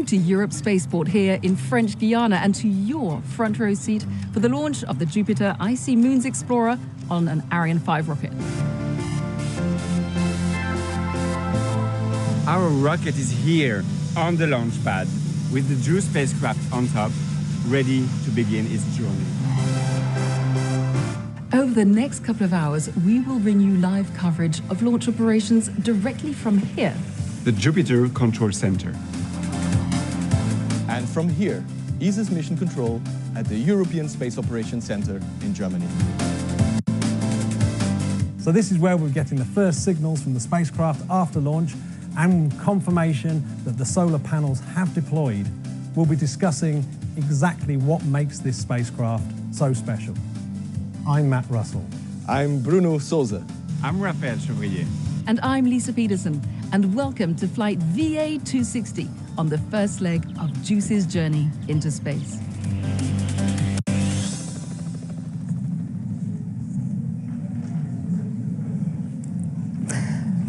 to Europe's Spaceport here in French Guiana and to your front row seat for the launch of the Jupiter Icy Moons Explorer on an Ariane 5 rocket. Our rocket is here on the launch pad with the JUICE spacecraft on top, ready to begin its journey. Over the next couple of hours, we will bring you live coverage of launch operations directly from here, the Jupiter Control Center. And from here, ESA's mission control at the European Space Operations Center in Germany. So this is where we're getting the first signals from the spacecraft after launch and confirmation that the solar panels have deployed. We'll be discussing exactly what makes this spacecraft so special. I'm Matt Russell. I'm Bruno Souza. I'm Raphael Chevrier. And I'm Lisa Peterson. And welcome to flight VA260 on the first leg of JUICE's journey into space.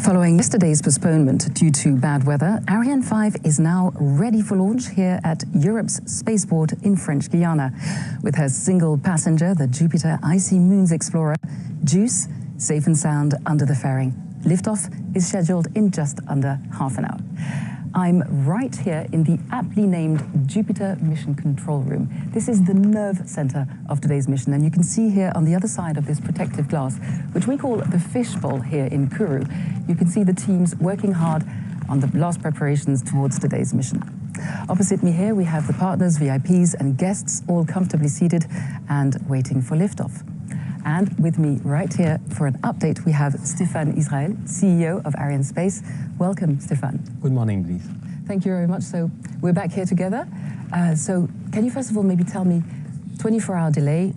Following yesterday's postponement due to bad weather, Ariane 5 is now ready for launch here at Europe's Spaceport in French Guiana. With her single passenger, the Jupiter Icy Moons Explorer, JUICE, safe and sound under the fairing. Liftoff is scheduled in just under half an hour. I'm right here in the aptly named Jupiter Mission Control Room. This is the nerve center of today's mission, and you can see here on the other side of this protective glass, which we call the fishbowl here in Kourou, you can see the teams working hard on the last preparations towards today's mission. Opposite me here, we have the partners, VIPs, and guests all comfortably seated and waiting for liftoff. And with me right here for an update, we have Stéphane Israël, CEO of Arianespace. Welcome, Stéphane. Good morning, please. Thank you very much. So we're back here together. So can you first of all maybe tell me, 24-hour delay,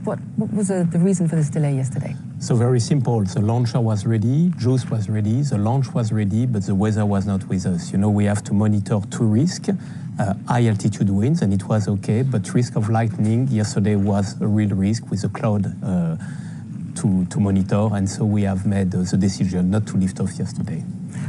what was the reason for this delay yesterday? So very simple. The launcher was ready, JUICE was ready, the launch was ready, but the weather was not with us. You know, we have to monitor two risks. High altitude winds, and it was okay, but risk of lightning yesterday was a real risk with a cloud to monitor, and so we have made the decision not to lift off yesterday.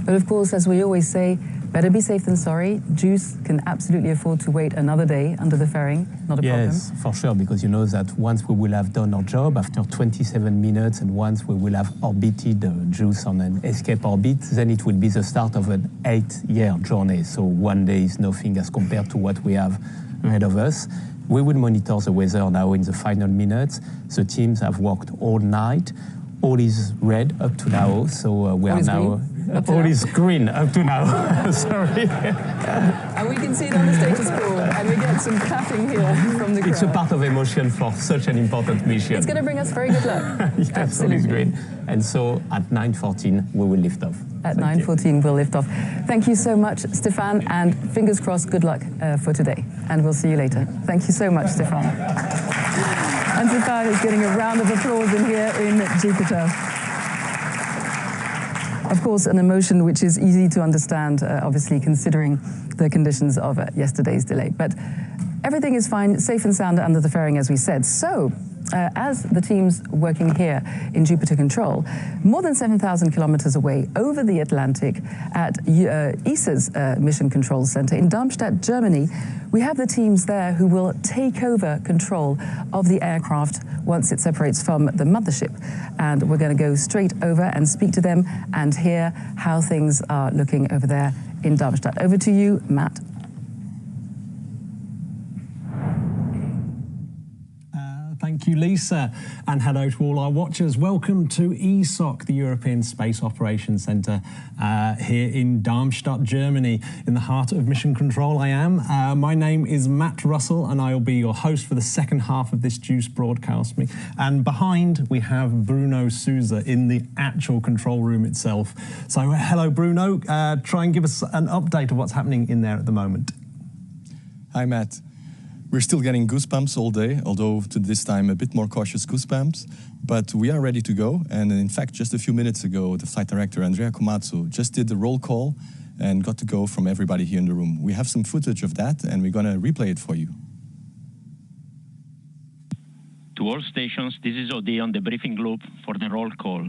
But of course, as we always say, better be safe than sorry. JUICE can absolutely afford to wait another day under the fairing, not a problem. Yes, for sure, because you know that once we will have done our job after 27 minutes and once we will have orbited JUICE on an escape orbit, then it will be the start of an 8-year journey. So one day is nothing as compared to what we have ahead of us. We will monitor the weather now in the final minutes. The teams have worked all night. All is red up to now, so we are now... All is green up to now, sorry. And we can see it on the status quo, and we get some clapping here from the crowd. It's a part of emotion for such an important mission. It's going to bring us very good luck. Yes, absolutely. All is green. And so at 9:14, we will lift off. At 9:14, we'll lift off. Thank you so much, Stéphane, and fingers crossed, good luck for today. And we'll see you later. Thank you so much, Stéphane. And Stéphane is getting a round of applause in here in Jupiter. Of course, an emotion which is easy to understand, obviously, considering the conditions of yesterday's delay. But everything is fine, safe and sound under the fairing, as we said. So, as the teams working here in Jupiter Control, more than 7,000 kilometers away over the Atlantic at ESA's Mission Control Center in Darmstadt, Germany, we have the teams there who will take over control of the aircraft once it separates from the mothership. And we're going to go straight over and speak to them and hear how things are looking over there in Darmstadt. Over to you, Matt. Thank you, Lisa, and hello to all our watchers. Welcome to ESOC, the European Space Operations Center, here in Darmstadt, Germany, in the heart of Mission Control. I am. My name is Matt Russell, and I will be your host for the second half of this JUICE broadcast. And behind, we have Bruno Souza in the actual control room itself. So, hello, Bruno. Try and give us an update of what's happening in there at the moment. Hi, Matt. We're still getting goosebumps all day, although to this time a bit more cautious goosebumps. But we are ready to go. And in fact, just a few minutes ago, the flight director, Andrea Komatsu, just did the roll call and got to go from everybody here in the room. We have some footage of that, and we're going to replay it for you. To all stations, this is OD on the briefing loop for the roll call.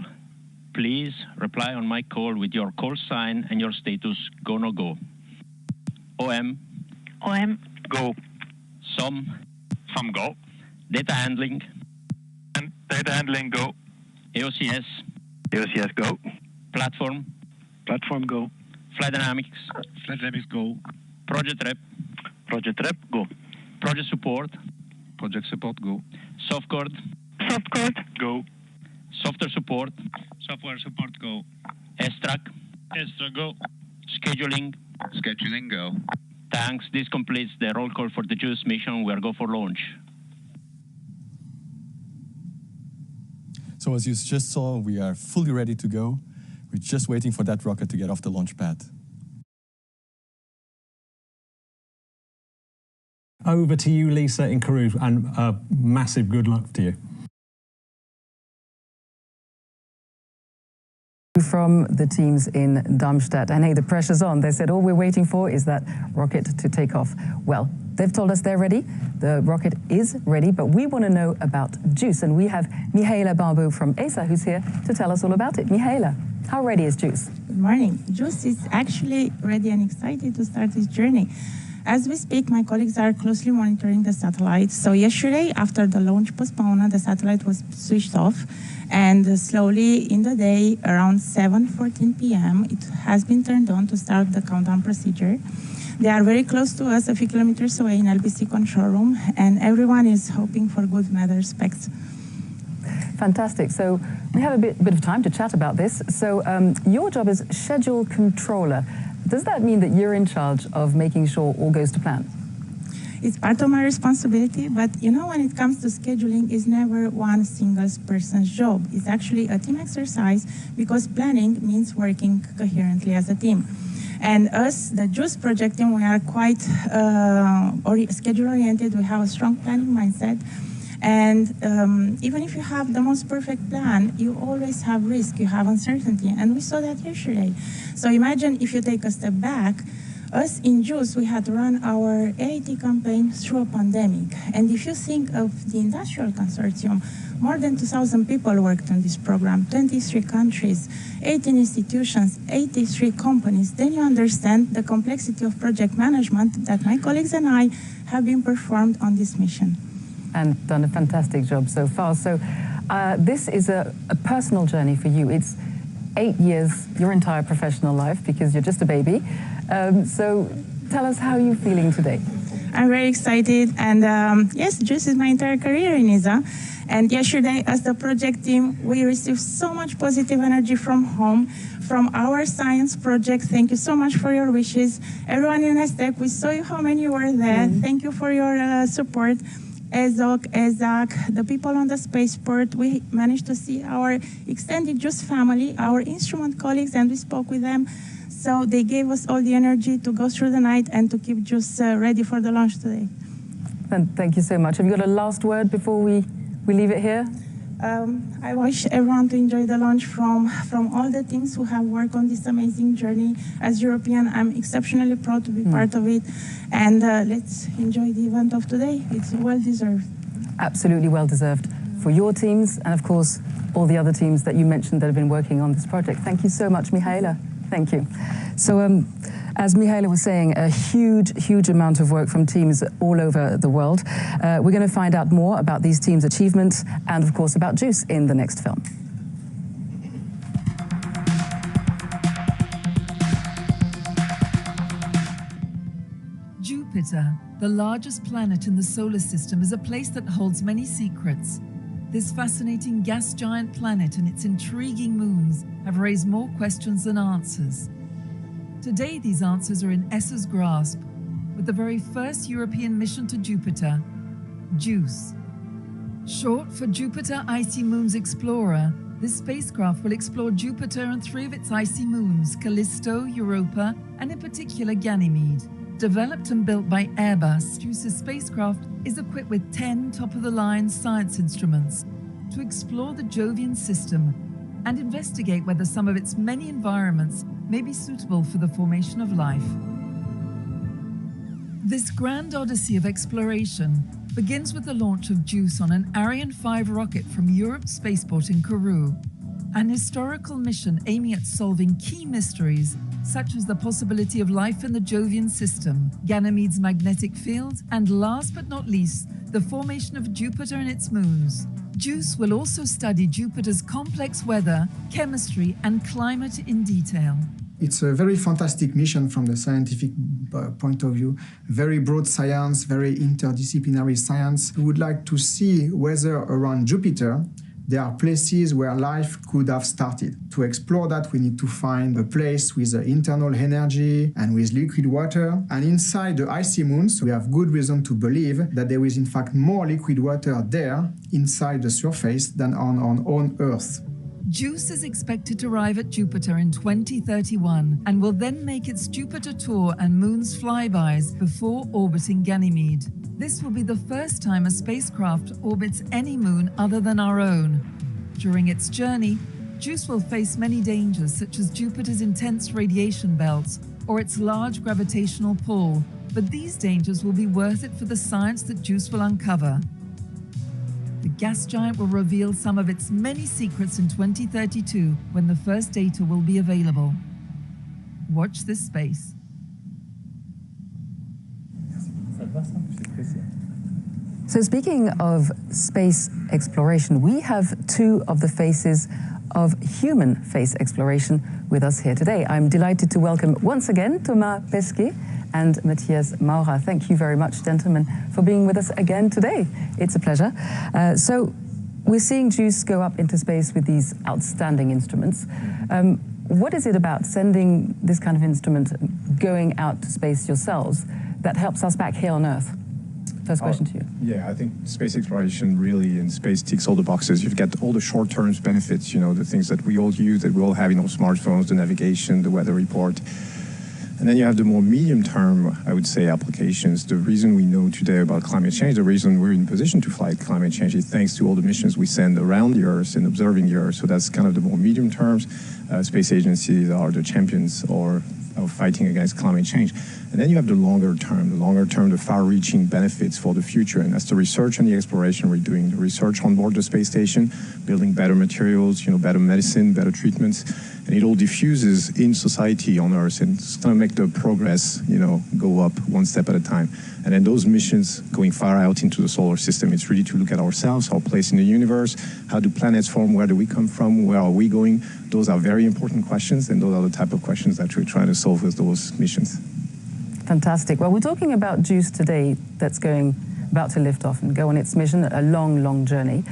Please reply on my call with your call sign and your status go, no go. OM, OM. Go. Some go. Data handling. And data handling go. AOCS. AOCS go. Platform. Platform go. Flight dynamics. Flight dynamics go. Project rep. Project rep go. Project support. Project support go. Softcode. Softcode go. Software support. Software support go. S-track. Extra go. Scheduling. Scheduling go. Thanks. This completes the roll call for the JUICE mission. We are go for launch. So as you just saw, we are fully ready to go. We're just waiting for that rocket to get off the launch pad. Over to you, Lisa, in Kourou, and massive good luck to you. From the teams in Darmstadt. And hey, the pressure's on. They said all we're waiting for is that rocket to take off. Well, they've told us they're ready. The rocket is ready, but we want to know about JUICE. And we have Mihaela Barbu from ESA who's here to tell us all about it. Mihaela, how ready is JUICE? Good morning. JUICE is actually ready and excited to start this journey. As we speak, my colleagues are closely monitoring the satellite. So yesterday, after the launch postponement, the satellite was switched off. And slowly in the day, around 7:14 p.m., it has been turned on to start the countdown procedure. They are very close to us, a few kilometers away in LBC control room, and everyone is hoping for good weather specs. Fantastic. So we have a bit of time to chat about this. So your job is schedule controller. Does that mean that you're in charge of making sure all goes to plan? It's part of my responsibility, but you know, when it comes to scheduling, it's never one single person's job. It's actually a team exercise because planning means working coherently as a team. And us, the JUICE project team, we are quite schedule-oriented. We have a strong planning mindset. And even if you have the most perfect plan, you always have risk, you have uncertainty. And we saw that yesterday. So imagine if you take a step back, us in JUICE, we had run our AIT campaign through a pandemic. And if you think of the industrial consortium, more than 2,000 people worked on this program, 23 countries, 18 institutions, 83 companies, then you understand the complexity of project management that my colleagues and I have been performed on this mission. And done a fantastic job so far. So this is a personal journey for you. It's 8 years, your entire professional life, because you're just a baby. So tell us how you're feeling today. I'm very excited, and yes, JUICE is my entire career in ESA. And yesterday, as the project team, we received so much positive energy from home, from our science project. Thank you so much for your wishes. Everyone in ESTEC, we saw you how many were there. Thank you for your support. ESOC, ESAC, the people on the Spaceport, we managed to see our extended JUICE family, our instrument colleagues, and we spoke with them. So they gave us all the energy to go through the night and to keep JUICE ready for the launch today. Thank you so much. Have you got a last word before we leave it here? I wish everyone to enjoy the launch from all the teams who have worked on this amazing journey. As European, I'm exceptionally proud to be part of it. And let's enjoy the event of today. It's well-deserved. Absolutely well-deserved for your teams and, of course, all the other teams that you mentioned that have been working on this project. Thank you so much, Mihaela. Thank you. So, as Mihaela was saying, a huge amount of work from teams all over the world. We're going to find out more about these teams' achievements and, of course, about JUICE in the next film. Jupiter, the largest planet in the solar system, is a place that holds many secrets. This fascinating gas giant planet and its intriguing moons have raised more questions than answers. Today, these answers are in ESA's grasp, with the very first European mission to Jupiter, JUICE. Short for Jupiter Icy Moons Explorer, this spacecraft will explore Jupiter and 3 of its icy moons, Callisto, Europa, and in particular Ganymede. Developed and built by Airbus, JUICE's spacecraft is equipped with 10 top-of-the-line science instruments to explore the Jovian system and investigate whether some of its many environments may be suitable for the formation of life. This grand odyssey of exploration begins with the launch of JUICE on an Ariane 5 rocket from Europe's Spaceport in Kourou, an historical mission aiming at solving key mysteries such as the possibility of life in the Jovian system, Ganymede's magnetic field, and last but not least, the formation of Jupiter and its moons. JUICE will also study Jupiter's complex weather, chemistry, and climate in detail. It's a very fantastic mission from the scientific point of view. Very broad science, very interdisciplinary science. We would like to see whether around Jupiter there are places where life could have started. To explore that, we need to find a place with internal energy and with liquid water. And inside the icy moons, we have good reason to believe that there is in fact more liquid water there inside the surface than on Earth. JUICE is expected to arrive at Jupiter in 2031 and will then make its Jupiter tour and moon's flybys before orbiting Ganymede. This will be the first time a spacecraft orbits any moon other than our own. During its journey, JUICE will face many dangers such as Jupiter's intense radiation belts or its large gravitational pull, but these dangers will be worth it for the science that JUICE will uncover. The gas giant will reveal some of its many secrets in 2032 when the first data will be available. Watch this space. So speaking of space exploration, we have two of the faces of human space exploration with us here today. I'm delighted to welcome once again Thomas Pesquet and Matthias Maurer. Thank you very much, gentlemen, for being with us again today. It's a pleasure. So we're seeing JUICE go up into space with these outstanding instruments. What is it about sending this kind of instrument, going out to space yourselves, that helps us back here on Earth? First question to you. Yeah, I think space exploration really in space ticks all the boxes. You've got all the short-term benefits, you know, the things that we all use, that we all have in our smartphones, the navigation, the weather report. And then you have the more medium-term, I would say, applications. The reason we know today about climate change, the reason we're in position to fight climate change is thanks to all the missions we send around the Earth and observing the Earth. So that's kind of the more medium terms. Space agencies are the champions of fighting against climate change. And then you have the longer term, the far-reaching benefits for the future. And that's the research and the exploration we're doing, the research on board the space station, building better materials, you know, better medicine, better treatments. And it all diffuses in society on Earth, and it's going to make the progress, you know, go up one step at a time. And then those missions going far out into the solar system, it's really to look at ourselves, our place in the universe, how do planets form, where do we come from, where are we going? Those are very important questions, and those are the type of questions that we're trying to solve with those missions. Fantastic. Well, we're talking about JUICE today that's about to lift off and go on its mission, a long, long journey.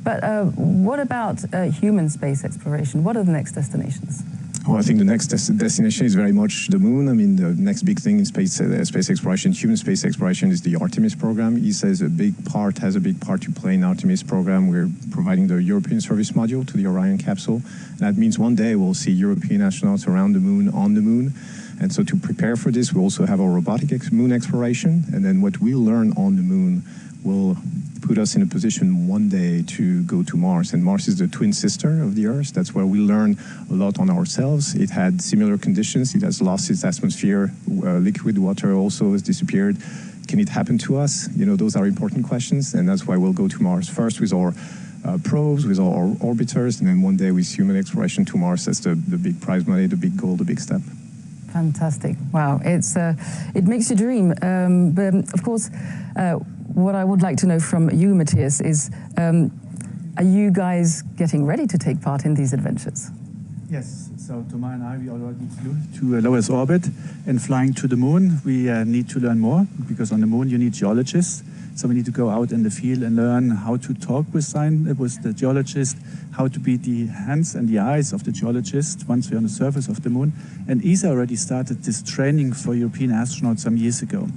But what about human space exploration? What are the next destinations? Well, I think the next destination is very much the moon. I mean, the next big thing in space exploration, human space exploration, is the Artemis program. ESA has a big part to play in the Artemis program. We're providing the European service module to the Orion capsule. And that means one day we'll see European astronauts around the moon, on the moon. And so to prepare for this, we also have our robotic moon exploration. And then what we learn on the moon will put us in a position one day to go to Mars. And Mars is the twin sister of the Earth. That's where we learn a lot on ourselves. It had similar conditions. It has lost its atmosphere. Liquid water also has disappeared. Can it happen to us? You know, those are important questions. And that's why we'll go to Mars first with our probes, with our orbiters, and then one day with human exploration to Mars. That's the big prize money, the big goal, the big step. Fantastic. Wow. It makes you dream. But of course, what I would like to know from you, Matthias, is are you guys getting ready to take part in these adventures? Yes. So Thomas and I, we already flew to a low Earth orbit, and flying to the moon, we need to learn more, because on the moon you need geologists. So we need to go out in the field and learn how to talk with the geologist, how to be the hands and the eyes of the geologist once we're on the surface of the moon. And ESA already started this training for European astronauts some years ago.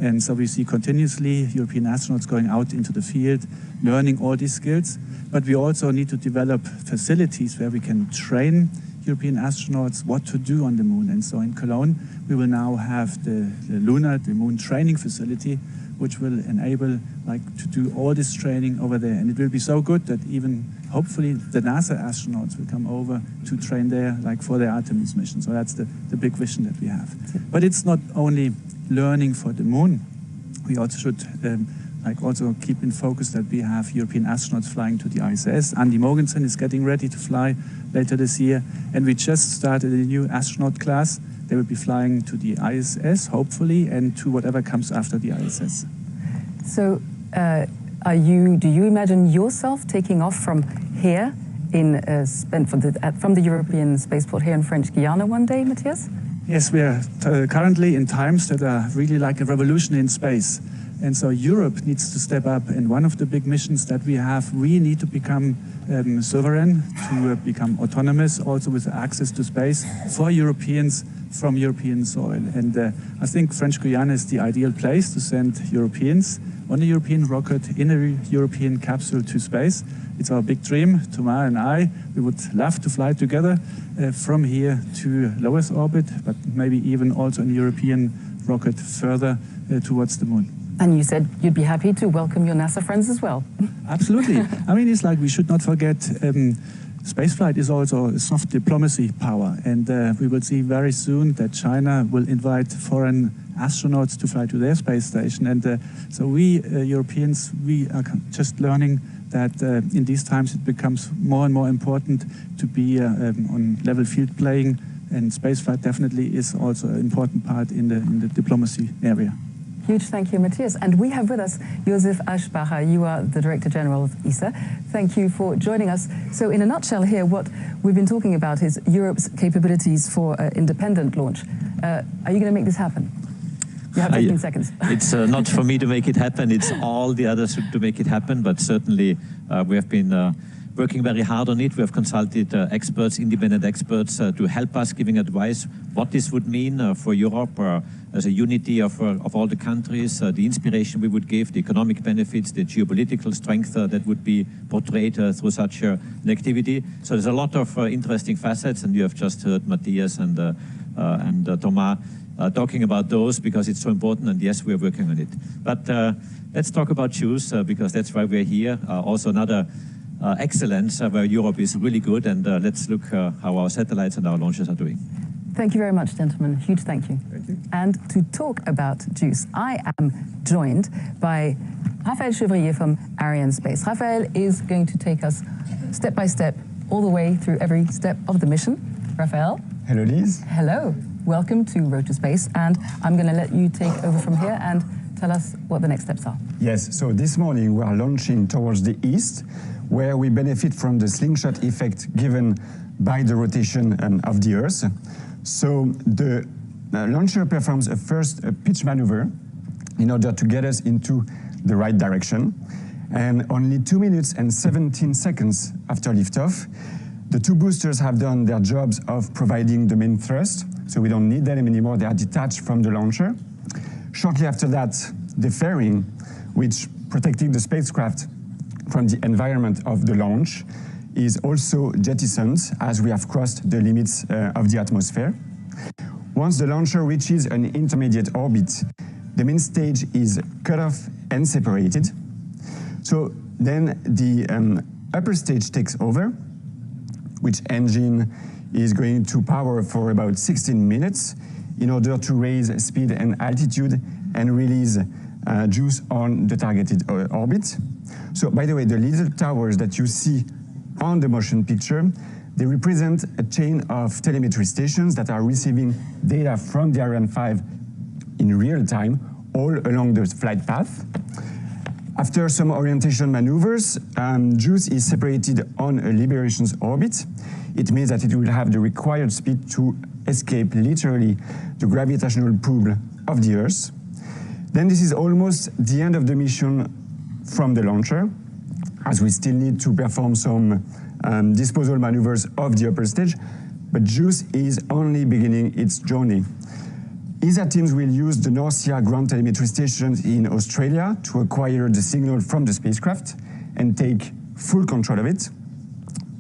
And so we see continuously European astronauts going out into the field, learning all these skills. But we also need to develop facilities where we can train European astronauts what to do on the moon. And so in Cologne, we will now have the moon training facility, which will enable to do all this training over there. And it will be so good that even hopefully the NASA astronauts will come over to train there for their Artemis mission. So that's the big vision that we have. But it's not only learning for the moon. We also should also keep in focus that we have European astronauts flying to the ISS. Andy Mogensen is getting ready to fly later this year. And we just started a new astronaut class They will be flying to the ISS, hopefully, and to whatever comes after the ISS. So, do you imagine yourself taking off from here from the European Spaceport here in French Guiana one day, Matthias? Yes, we are currently in times that are really like a revolution in space. And so Europe needs to step up, and one of the big missions that we have, we need to become sovereign, to become autonomous, also with access to space for Europeans from European soil. And I think French Guiana is the ideal place to send Europeans on a European rocket in a European capsule to space. It's our big dream. Thomas and I, we would love to fly together from here to low Earth orbit, but maybe even also in a European rocket further towards the moon. And you said you'd be happy to welcome your NASA friends as well. Absolutely. I mean, it's like we should not forget spaceflight is also a soft diplomacy power. And we will see very soon that China will invite foreign astronauts to fly to their space station. And so we Europeans, we are just learning that in these times it becomes more and more important to be on level field playing. And spaceflight definitely is also an important part in the diplomacy area. Huge thank you, Matthias. And we have with us Josef Aschbacher. You are the Director General of ESA. Thank you for joining us. So in a nutshell here, what we've been talking about is Europe's capabilities for independent launch. Are you going to make this happen? You have 15 seconds. It's not for me to make it happen. It's all the others to make it happen. But certainly we have been working very hard on it. We have consulted experts, independent experts, to help us giving advice what this would mean for Europe as a unity of all the countries, the inspiration we would give, the economic benefits, the geopolitical strength that would be portrayed through such an activity. So there's a lot of interesting facets, and you have just heard Matthias and Thomas talking about those because it's so important, and yes, we are working on it. But let's talk about JUICE because that's why we're here. Also another excellence where Europe is really good, and let's look how our satellites and our launches are doing. Thank you very much, gentlemen. Huge thank you. Thank you. And to talk about JUICE, I am joined by Raphaël Chevrier from Arianespace. Raphaël is going to take us step by step all the way through every step of the mission. Raphaël. Hello, Liz. Hello. Welcome to Road to Space, and I'm going to let you take over from here and tell us what the next steps are. Yes, so this morning we are launching towards the east, where we benefit from the slingshot effect given by the rotation of the Earth. So the launcher performs a first pitch maneuver in order to get us into the right direction. And only 2 minutes and 17 seconds after liftoff, the two boosters have done their jobs of providing the main thrust, so we don't need them anymore, they are detached from the launcher. Shortly after that, the fairing, which protected the spacecraft from the environment of the launch, is also jettisoned as we have crossed the limits of the atmosphere. Once the launcher reaches an intermediate orbit, the main stage is cut off and separated. So then the upper stage takes over, which engine is going to power for about 16 minutes in order to raise speed and altitude and release JUICE on the targeted orbit. So, by the way, the little towers that you see on the motion picture, they represent a chain of telemetry stations that are receiving data from the Ariane 5 in real time, all along the flight path. After some orientation maneuvers, JUICE is separated on a liberations orbit. It means that it will have the required speed to escape literally the gravitational pull of the Earth. Then this is almost the end of the mission from the launcher, as we still need to perform some disposal maneuvers of the upper stage, but JUICE is only beginning its journey. ESA teams will use the Norcia ground telemetry stations in Australia to acquire the signal from the spacecraft and take full control of it.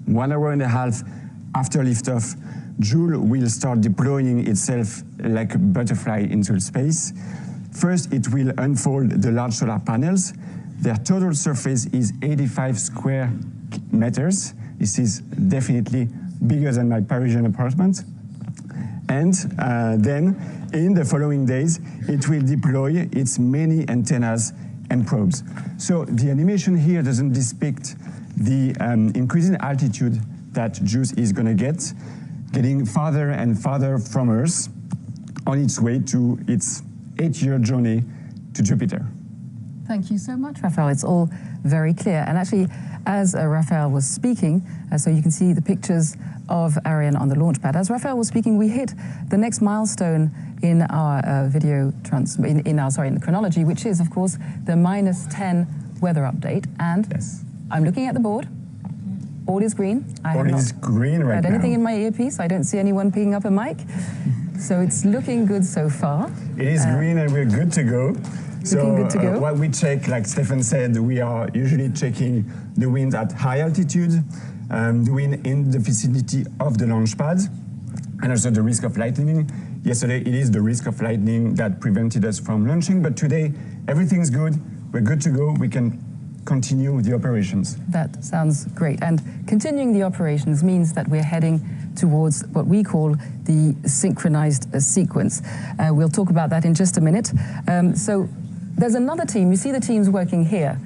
1 hour and a half after liftoff, Joule will start deploying itself like a butterfly into space. First, it will unfold the large solar panels. Their total surface is 85 square meters. This is definitely bigger than my Parisian apartment. And then, in the following days, it will deploy its many antennas and probes. So the animation here doesn't depict the increasing altitude that JUICE is going to get, getting farther and farther from Earth. on its way to its 8-year journey to Jupiter. Thank you so much, Raphael. It's all very clear. And actually, as Raphael was speaking, so you can see the pictures of Ariane on the launch pad. As Raphael was speaking, we hit the next milestone in our in the chronology, which is, of course, the -10 weather update. And yes. I'm looking at the board. All is green. I All is green right now. Had anything in my earpiece. I don't see anyone picking up a mic. So it's looking good so far. It is green and we're good to go. Looking good to go. What we check, like Stefan said, we are usually checking the wind at high altitude, the wind in the vicinity of the launch pad, and also the risk of lightning. Yesterday, it is the risk of lightning that prevented us from launching, but today, everything's good. We're good to go. We can continue the operations. That sounds great. And continuing the operations means that we're heading towards what we call the synchronized sequence. We'll talk about that in just a minute. So there's another team. You see the teams working here.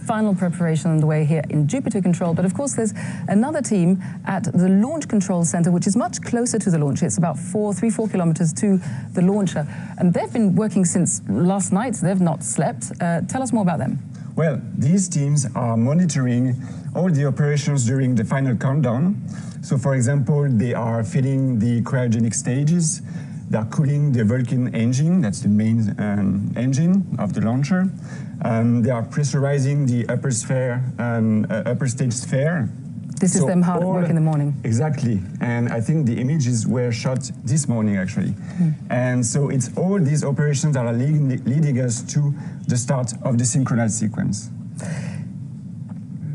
Final preparation on the way here in Jupiter Control, but of course there's another team at the Launch Control Center, which is much closer to the launch. It's about 3-4 kilometers to the launcher, and they've been working since last night, so they've not slept. Tell us more about them. Well, these teams are monitoring all the operations during the final countdown. So for example, they are filling the cryogenic stages, they are cooling the Vulcan engine, that's the main engine of the launcher. They are pressurizing the upper stage sphere. This is them hard at work in the morning. Exactly, and I think the images were shot this morning actually. And so it's all these operations that are leading us to the start of the synchronized sequence.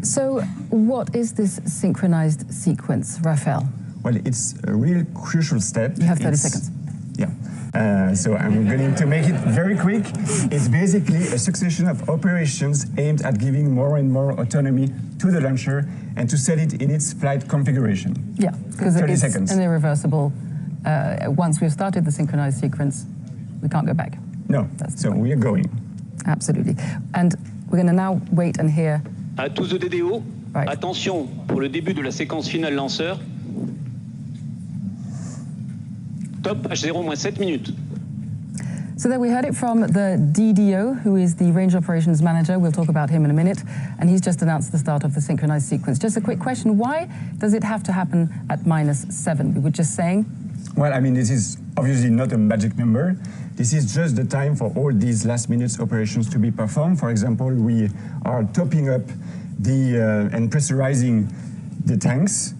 So what is this synchronized sequence, Raphael? Well, it's a real crucial step. You have 30 seconds. Yeah, so I'm going to make it very quick. It's basically a succession of operations aimed at giving more and more autonomy to the launcher and to set it in its flight configuration. Yeah, because 30 it's seconds. an irreversible. Once we've started the synchronized sequence, we can't go back. No, so we are going. Absolutely. And we're going to now wait and hear. À tous de DDO, attention pour le début de la séquence finale lanceur. Top H0-7 minutes. So there we heard it from the DDO, who is the Range Operations Manager. We'll talk about him in a minute. And he's just announced the start of the synchronized sequence. Just a quick question, why does it have to happen at -7? We were just saying. Well, I mean, this is obviously not a magic number. This is just the time for all these last-minute operations to be performed. For example, we are topping up and pressurizing the tanks.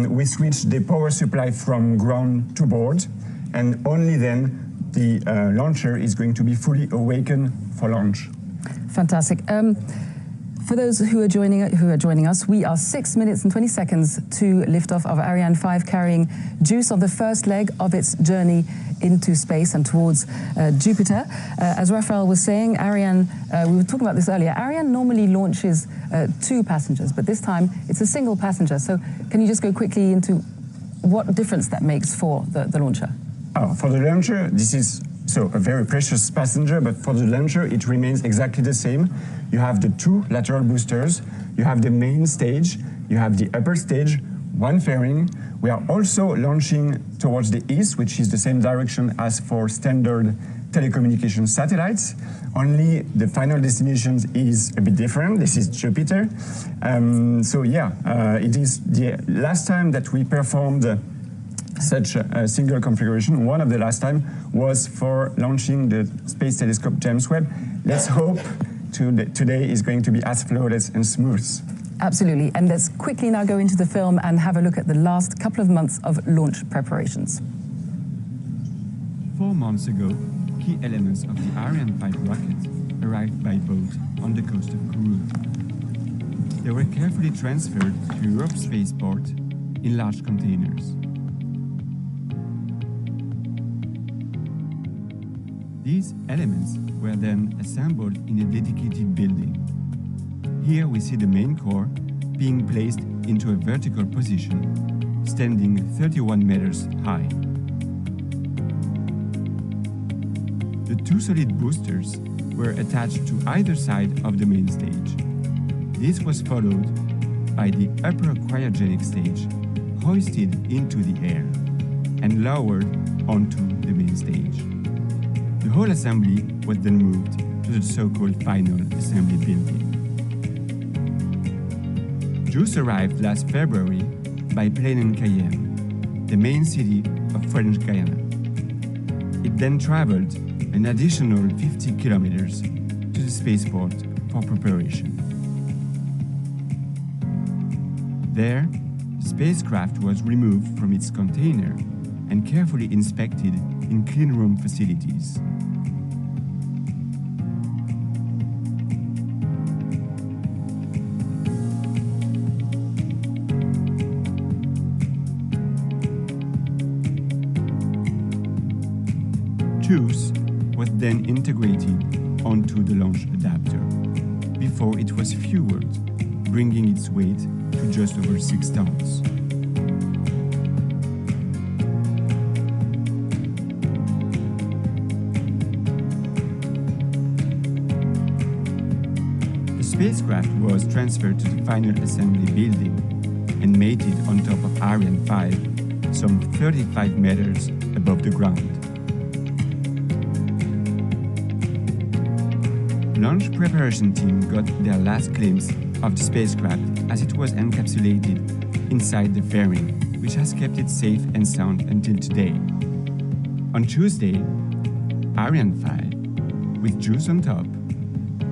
We switch the power supply from ground to board, and only then the launcher is going to be fully awakened for launch. Fantastic. For those who are joining us, we are 6 minutes and 20 seconds to liftoff of Ariane 5, carrying JUICE on the first leg of its journey into space and towards Jupiter. As Raphael was saying, Ariane, we were talking about this earlier, Ariane normally launches 2 passengers, but this time it's a single passenger. So can you just go quickly into what difference that makes for the launcher? Oh, for the launcher, this is a very precious passenger, but for the launcher, it remains exactly the same. You have the 2 lateral boosters, you have the main stage, you have the upper stage, 1 fairing. We are also launching towards the east, which is the same direction as for standard telecommunication satellites. Only the final destination is a bit different. This is Jupiter. It is the last time that we performed such a single configuration. One of the last time was for launching the Space Telescope James Webb. Let's hope today is going to be as flawless and smooth. Absolutely, and let's quickly now go into the film and have a look at the last couple of months of launch preparations. 4 months ago, key elements of the Ariane 5 rocket arrived by boat on the coast of Kourou. They were carefully transferred to Europe's Spaceport in large containers. These elements were then assembled in a dedicated building. Here we see the main core being placed into a vertical position, standing 31 meters high. The 2 solid boosters were attached to either side of the main stage. This was followed by the upper cryogenic stage, hoisted into the air. and lowered onto the main stage. The whole assembly was then moved to the so-called final assembly building. JUICE arrived last February by plane in Cayenne, the main city of French Guiana. It then traveled an additional 50 kilometers to the spaceport for preparation. There, the spacecraft was removed from its container and carefully inspected in clean room facilities. JUICE was then integrated onto the launch adapter before it was fueled, bringing its weight to just over 6 tons. The spacecraft was transferred to the final assembly building and mated on top of Ariane 5, some 35 meters above the ground. Launch preparation team got their last glimpse of the spacecraft as it was encapsulated inside the fairing, which has kept it safe and sound until today. On Tuesday, Ariane 5, with JUICE on top,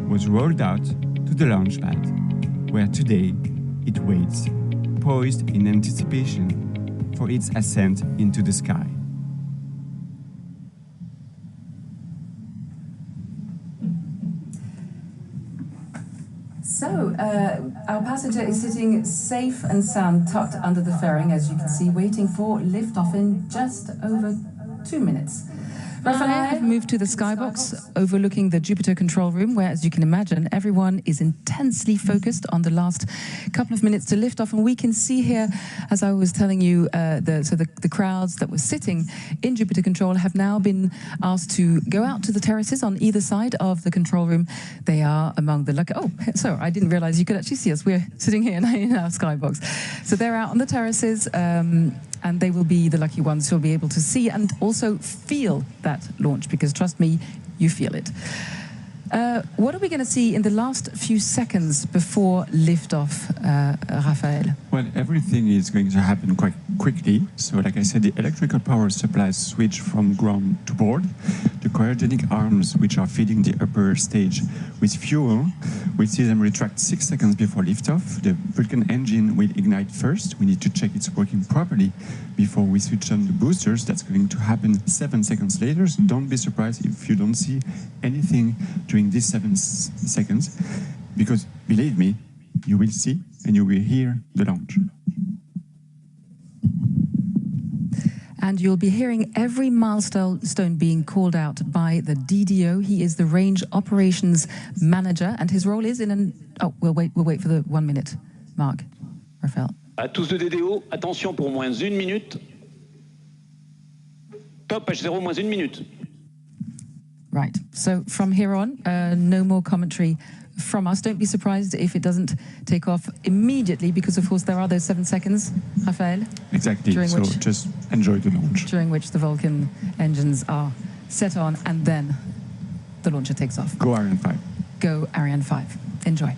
was rolled out to the launch pad, where today it waits, poised in anticipation for its ascent into the sky. So, our passenger is sitting safe and sound, tucked under the fairing, as you can see, waiting for liftoff in just over 2 minutes. Raphael have moved to the skybox overlooking the Jupiter control room, where, as you can imagine, everyone is intensely focused on the last couple of minutes to liftoff. And we can see here, as I was telling you, the crowds that were sitting in Jupiter control have now been asked to go out to the terraces on either side of the control room. They are among the lucky... Oh, so I didn't realize you could actually see us. We're sitting here in our skybox. So they're out on the terraces, and they will be the lucky ones who'll be able to see and also feel that launch, because trust me, you feel it. What are we going to see in the last few seconds before liftoff, Raphael? Well, everything is going to happen quite quickly. So, like I said, the electrical power supplies switch from ground to board. The cryogenic arms, which are feeding the upper stage with fuel, we see them retract 6 seconds before liftoff. The Vulcan engine will ignite first. We need to check it's working properly before we switch on the boosters. That's going to happen 7 seconds later. So don't be surprised if you don't see anything during these 7 seconds, because believe me, you will see and you will hear the launch. And you'll be hearing every milestone being called out by the DDO. He is the Range Operations Manager, and his role is in an... Oh, we'll wait for the 1 minute mark. Raphael. À tous de DDO, attention pour moins 1 minute. Top H0 moins 1 minute. Right, so from here on, no more commentary from us. Don't be surprised if it doesn't take off immediately, because of course there are those 7 seconds, Raphael. Exactly, so just enjoy the launch. During which the Vulcan engines are set on, and then the launcher takes off. Go Ariane 5. Go Ariane 5. Enjoy.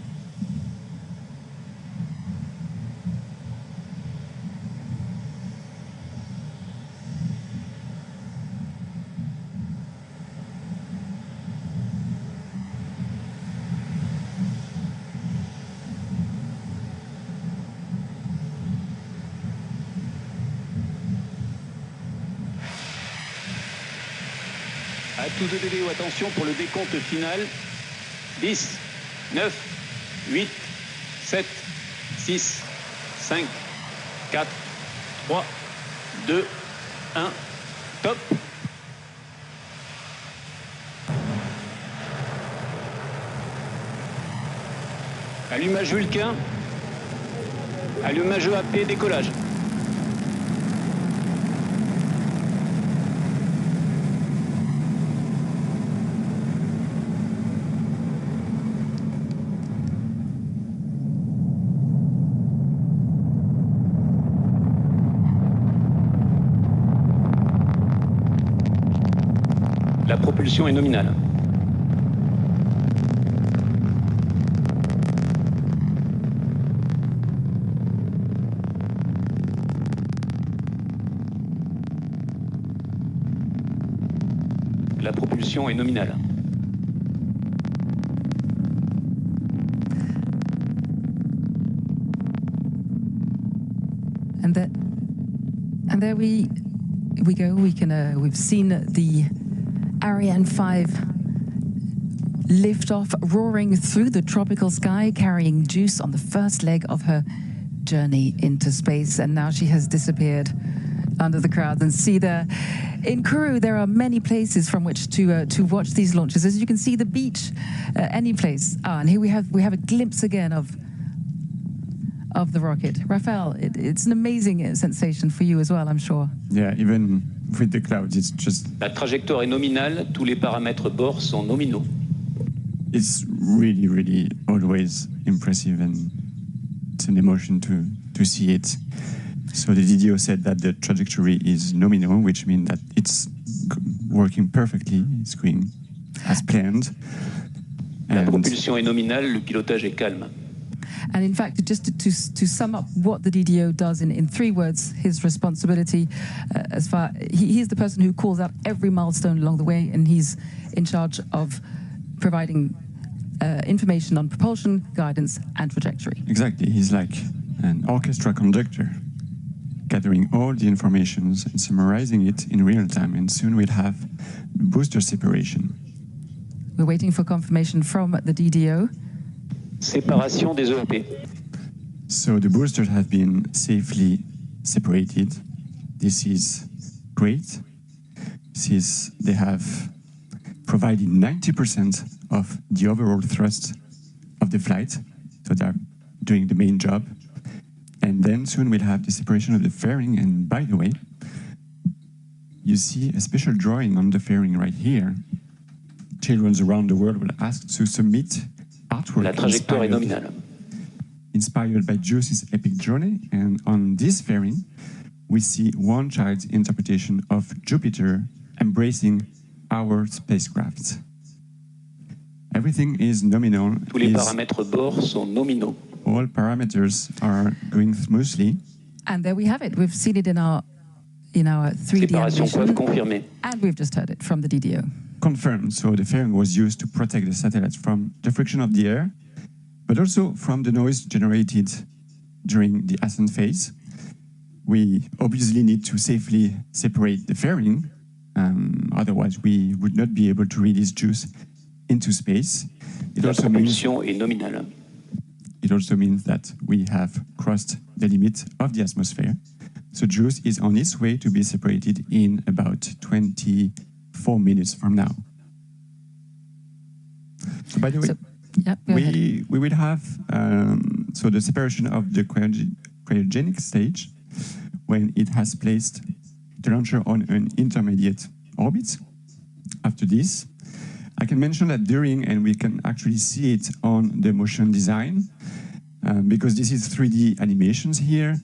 À tous de DDO, attention pour le décompte final. 10, 9, 8, 7, 6, 5, 4, 3, 2, 1, top. Allumage Vulcain. Allumage EAP, décollage. La propulsion est nominale. La propulsion est nominale. And there we go. We've seen the Ariane 5 liftoff, roaring through the tropical sky, carrying Juice on the first leg of her journey into space. And now she has disappeared under the crowds. And see there, in Kourou, there are many places from which to watch these launches. As you can see, the beach, any place. And here we have a glimpse again of the rocket. Raphael, it's an amazing sensation for you as well, I'm sure. Yeah, even with the clouds, it's just... La trajectoire est nominale, tous les paramètres bord sont nominaux. It's really, really always impressive, and it's an emotion to see it. So the DDO said that the trajectory is nominal, which means that it's working perfectly, it's going as planned. La propulsion est nominale, le pilotage est calme. And in fact, just to sum up what the DDO does in 3 words, his responsibility, he's the person who calls out every milestone along the way, and he's in charge of providing information on propulsion, guidance, and trajectory. Exactly, he's like an orchestra conductor, gathering all the information and summarizing it in real time, and soon we'll have booster separation. We're waiting for confirmation from the DDO. Séparation des EEP. So the boosters have been safely separated. This is great. They have provided 90% of the overall thrust of the flight, so they're doing the main job. And then soon we'll have the separation of the fairing. And by the way, you see a special drawing on the fairing right here. Children around the world will ask to submit artwork La trajectoire est nominale. Inspired by Juice's epic journey, and on this fairing, we see one child's interpretation of Jupiter embracing our spacecraft. Everything is nominal. Tous les paramètres bord sont nominaux. All parameters are going smoothly. And there we have it. We've seen it in our 3D Séparation preuve animation, confirmée. and we've just heard it from the DDO. Confirmed. So the fairing was used to protect the satellites from the friction of the air, but also from the noise generated during the ascent phase. We obviously need to safely separate the fairing, otherwise we would not be able to release Juice into space. It also means that we have crossed the limit of the atmosphere. So Juice is on its way to be separated in about 24 minutes from now. So by the way, we will have so the separation of the cryogenic stage when it has placed the launcher on an intermediate orbit. After this, I can mention that during, and we can actually see it on the motion design, because this is 3D animations here,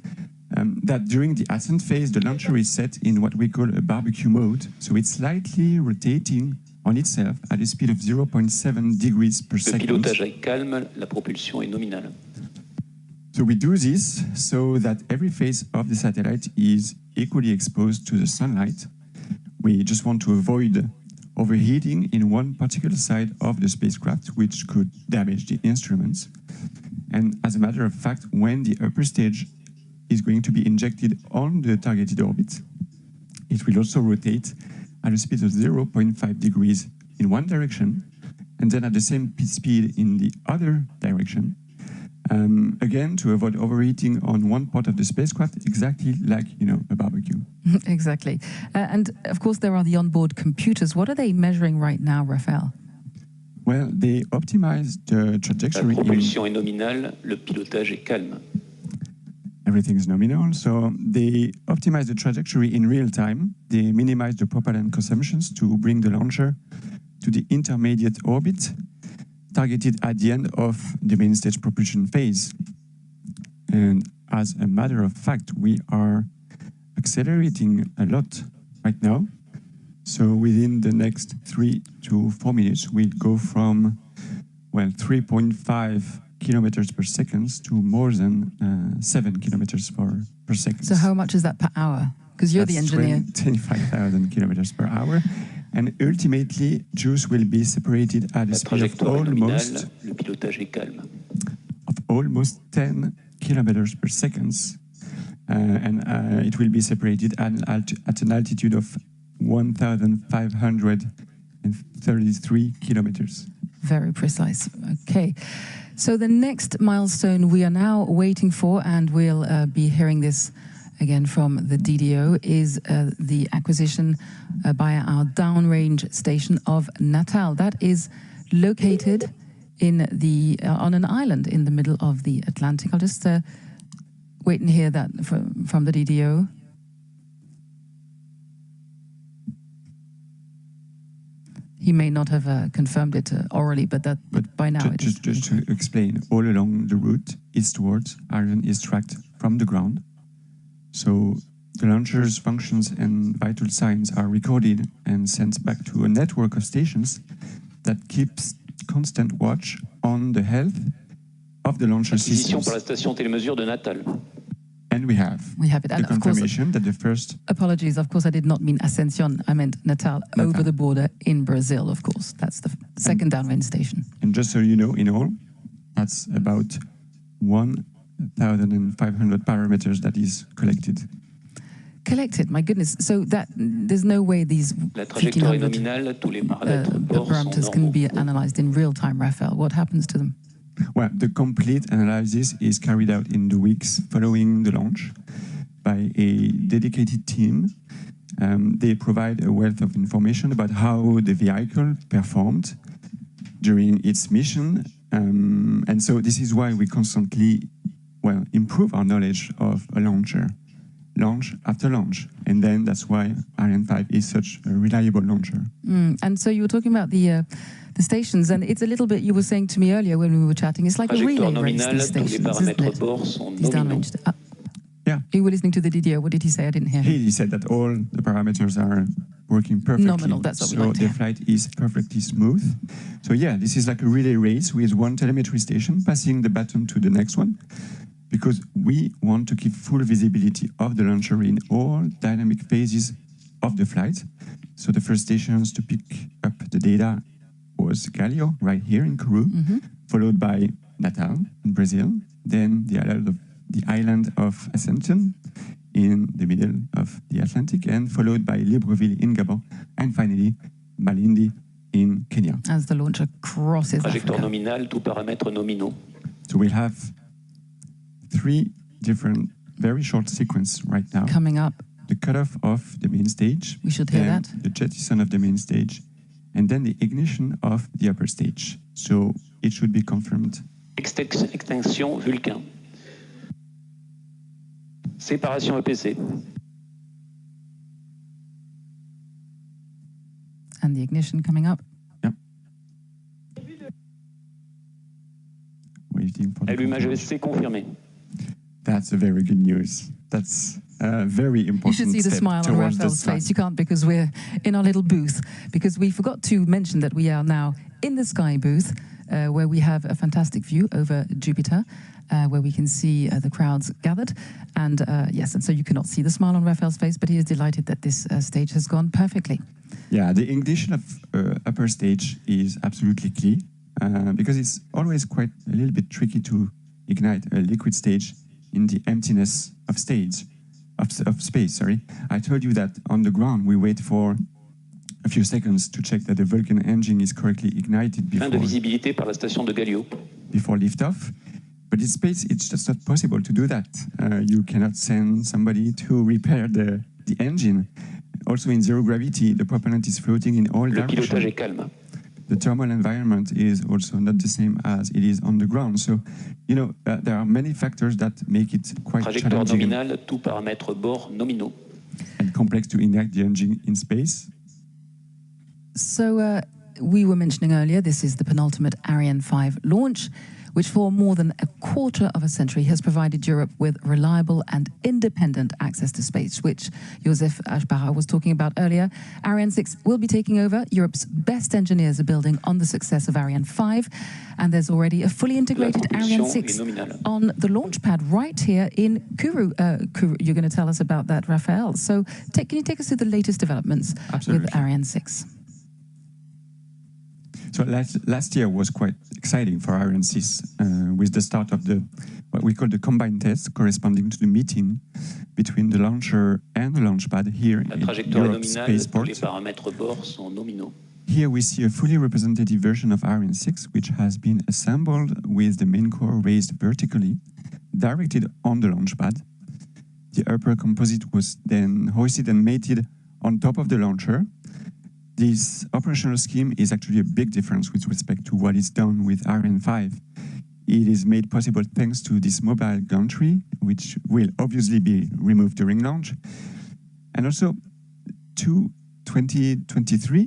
that during the ascent phase, the launcher is set in what we call a barbecue mode. So it's slightly rotating on itself at a speed of 0.7 degrees per second. Le pilotage est calme, la propulsion est nominale. So we do this so that every face of the satellite is equally exposed to the sunlight. We just want to avoid overheating in one particular side of the spacecraft, which could damage the instruments. And as a matter of fact, when the upper stage is going to be injected on the targeted orbit, it will also rotate at a speed of 0.5 degrees in one direction, and then at the same speed in the other direction. Again, to avoid overheating on one part of the spacecraft, exactly like, a barbecue. Exactly. And of course, there are the onboard computers. What are they measuring right now, Raphael? Well, they optimize the trajectory. La propulsion est nominale, le pilotage est calme. Everything is nominal, so they optimize the trajectory in real time. They minimize the propellant consumptions to bring the launcher to the intermediate orbit, targeted at the end of the main stage propulsion phase. And as a matter of fact, we are accelerating a lot right now. So within the next 3 to 4 minutes, we'll go from, well, 3.5 kilometers per second to more than 7 kilometers per second. So how much is that per hour? Because you're the engineer. 25,000 kilometers per hour. And ultimately, Juice will be separated at a speed of almost 10 kilometers per second. And it will be separated at an altitude of 1,533 kilometers. Very precise. Okay. So the next milestone we are now waiting for, and we'll be hearing this again from the DDO, is the acquisition by our downrange station of Natal. That is located in the on an island in the middle of the Atlantic. I'll just wait and hear that from the DDO. He may not have confirmed it orally, but by now it is. Just to explain, all along the route eastwards, Ariane is tracked from the ground. So the launcher's functions and vital signs are recorded and sent back to a network of stations that keeps constant watch on the health of the launcher systems. Par la station télémesure de Natal. And we have it. The confirmation that the first... Apologies, of course, I did not mean Ascension. I meant Natal, over the border in Brazil, of course. That's the second downrange station. And just so you know, in all, that's about 1,500 parameters that is collected. Collected, my goodness. So that there's no way these 1,500 parameters can be analyzed in real time, Raphael. What happens to them? Well, the complete analysis is carried out in the weeks following the launch by a dedicated team. They provide a wealth of information about how the vehicle performed during its mission. And so this is why we constantly, improve our knowledge of a launcher, launch after launch. And then that's why Ariane 5 is such a reliable launcher. And so you were talking about the stations, and it's a little bit, you were saying to me earlier when we were chatting, it's like a relay race, these stations, isn't it? These downrange. Yeah. You were listening to the DDO. What did he say? I didn't hear him. He said that all the parameters are working perfectly. Nominal, that's what we like to hear. So the flight is perfectly smooth. So yeah, this is like a relay race with one telemetry station passing the baton to the next one, because we want to keep full visibility of the launcher in all dynamic phases of the flight. So the first stations to pick up the data was Galileo, right here in Kourou, followed by Natal in Brazil, then the island of Ascension in the middle of the Atlantic, and followed by Libreville in Gabon, and finally Malindi in Kenya. As the launcher crosses Trajectoire Africa. nominale, tout paramètres nominaux. So we'll have 3 different, very short sequences right now. Coming up. The cutoff of the main stage. We should hear that. The jettison of the main stage, and then the ignition of the upper stage. So it should be confirmed. Extinction Vulcain. Séparation EPC. And the ignition coming up. Yep. Waiting for the Allumage ESC confirmé. That's a very good news. That's a very important step. You should see the smile on Raphael's face. You can't, because we're in our little booth. Because we forgot to mention that we are now in the Sky booth, where we have a fantastic view over Jupiter, where we can see the crowds gathered. And yes, and so you cannot see the smile on Raphael's face, but he is delighted that this stage has gone perfectly. Yeah, the ignition of upper stage is absolutely key, because it's always quite a little bit tricky to ignite a liquid stage in the emptiness of space. I told you that on the ground we wait for a few seconds to check that the Vulcan engine is correctly ignited before visibilité par la station de Galileo. Before liftoff. But in space, it's just not possible to do that. You cannot send somebody to repair the engine. Also in zero gravity, the propellant is floating in all directions. Le pilotage est calme. The thermal environment is also not the same as it is on the ground. So, you know, there are many factors that make it quite Trajectoire challenging nominale, tout paramètres bord nominaux. and complex to ignite the engine in space. So we were mentioning earlier, this is the penultimate Ariane 5 launch. which for more than a quarter of a century has provided Europe with reliable and independent access to space, which Josef Aschbacher was talking about earlier. Ariane 6 will be taking over. Europe's best engineers are building on the success of Ariane 5, and there's already a fully integrated Ariane 6 on the launch pad right here in Kourou. You're going to tell us about that, Raphael. So can you take us through the latest developments with Ariane 6? So last year was quite exciting for Ariane 6 with the start of what we call the combined test, corresponding to the meeting between the launcher and the launch pad here in Europe's Spaceport. Here we see a fully representative version of Ariane 6, which has been assembled with the main core raised vertically, directed on the launch pad. The upper composite was then hoisted and mated on top of the launcher. This operational scheme is actually a big difference with respect to what is done with Ariane 5. It is made possible thanks to this mobile gantry, which will obviously be removed during launch. And also, 2023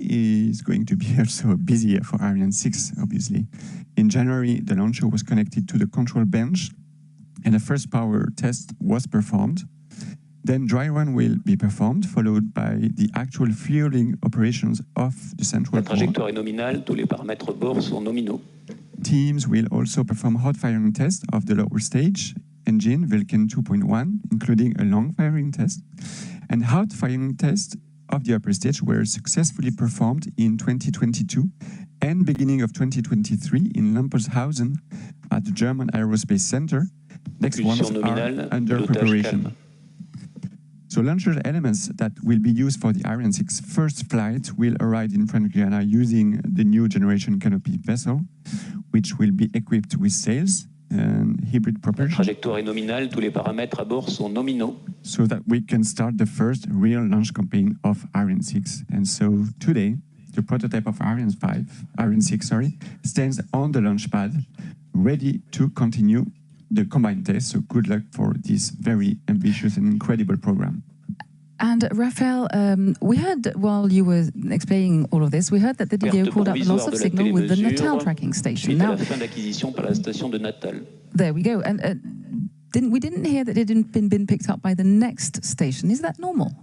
is going to be also a busy year for Ariane 6, obviously. In January, the launcher was connected to the control bench, and a first power test was performed. Then dry run will be performed, followed by the actual fueling operations of the central core. Teams will also perform hot firing tests of the lower stage engine, Vulcan 2.1, including a long firing test. And hot firing tests of the upper stage were successfully performed in 2022 and beginning of 2023 in Lampershausen at the German Aerospace Center. Next ones are under preparation. So launcher elements that will be used for the Ariane 6 first flight will arrive in French Guiana using the new generation canopy vessel, which will be equipped with sails and hybrid propulsion. So that we can start the first real launch campaign of Ariane 6. And so today, the prototype of Ariane 6, stands on the launch pad, ready to continue the combined test. So good luck for this very ambitious and incredible program. And Raphael, we heard while you were explaining all of this, we heard that the DDO called out the loss of signal with the Natal tracking station. Now, there we go. And we didn't hear that it hadn't been picked up by the next station. Is that normal?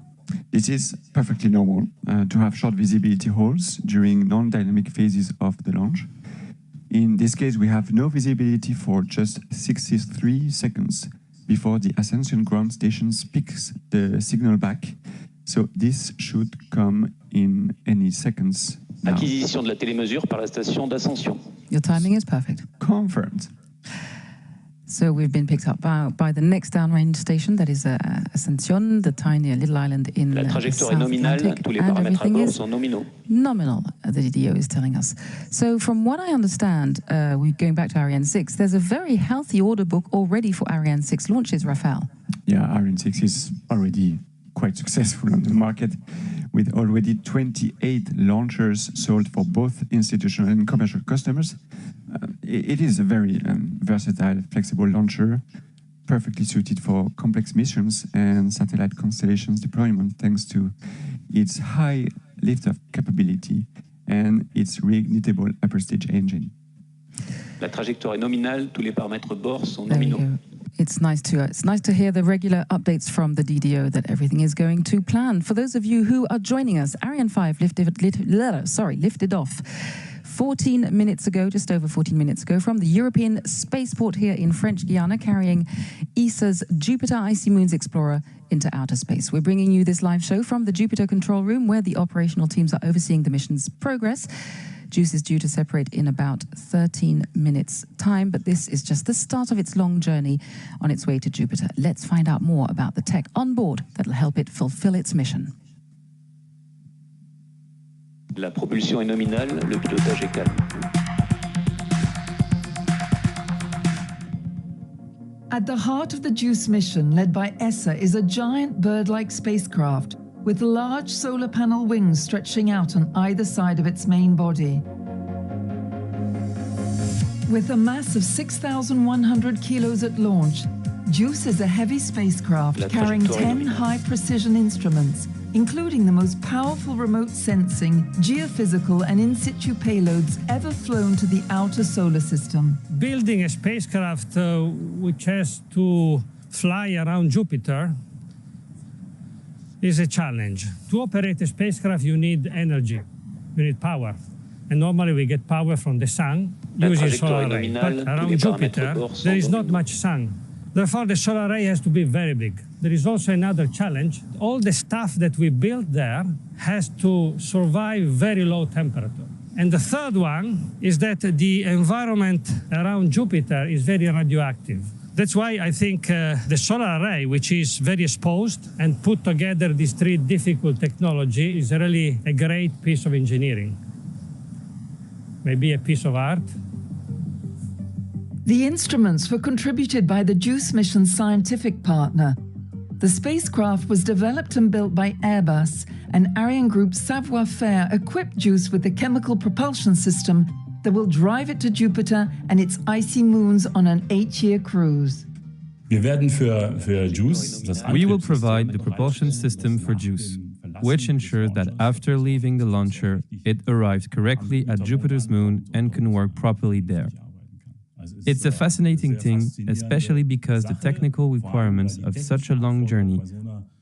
This is perfectly normal to have short visibility holes during non-dynamic phases of the launch. In this case, we have no visibility for just 63 seconds before the Ascension ground station picks the signal back. So this should come in any seconds now. Acquisition de la télémesure par la station d'Ascension. Your timing is perfect. Confirmed. So we've been picked up by the next downrange station, that is Ascension, the tiny little island in the South Atlantic, and everything is nominal, the DDO is telling us. So from what I understand, we're going back to Ariane 6, there's a very healthy order book already for Ariane 6 launches, Raphael. Yeah, Ariane 6 is already quite successful on the market, with already 28 launchers sold for both institutional and commercial customers. It is a very versatile, flexible launcher, perfectly suited for complex missions and satellite constellations deployment thanks to its high liftoff capability and its reignitable upper stage engine. La trajectoire est nominale, tous les paramètres bord sont nominaux. It's nice to hear the regular updates from the DDO that everything is going to plan. For those of you who are joining us, Ariane 5 lifted off 14 minutes ago, just over 14 minutes ago, from the European Spaceport here in French Guiana, carrying ESA's Jupiter Icy Moons Explorer into outer space. We're bringing you this live show from the Jupiter control room, where the operational teams are overseeing the mission's progress. JUICE is due to separate in about 13 minutes' time, but this is just the start of its long journey on its way to Jupiter. Let's find out more about the tech on board that will help it fulfill its mission. La propulsion est nominale, le pilotage est calme. At the heart of the JUICE mission, led by ESA, is a giant bird-like spacecraft with large solar panel wings stretching out on either side of its main body. With a mass of 6,100 kilos at launch, JUICE is a heavy spacecraft carrying 10 high-precision instruments, including the most powerful remote sensing, geophysical and in-situ payloads ever flown to the outer solar system. Building a spacecraft which has to fly around Jupiter is a challenge. To operate a spacecraft, you need energy, you need power. And normally we get power from the sun using solar array. But around Jupiter, there is not much sun. Therefore, the solar array has to be very big. There is also another challenge. All the stuff that we built there has to survive very low temperature. And the third one is that the environment around Jupiter is very radioactive. That's why I think the solar array, which is very exposed and put together these three difficult technology, is really a great piece of engineering. Maybe a piece of art. The instruments were contributed by the JUICE mission's scientific partner. The spacecraft was developed and built by Airbus, and Ariane Group's Savoir-Faire equipped JUICE with the chemical propulsion system that will drive it to Jupiter and its icy moons on an 8-year cruise. We will provide the propulsion system for JUICE, which ensures that after leaving the launcher, it arrives correctly at Jupiter's moon and can work properly there. It's a fascinating thing, especially because the technical requirements of such a long journey,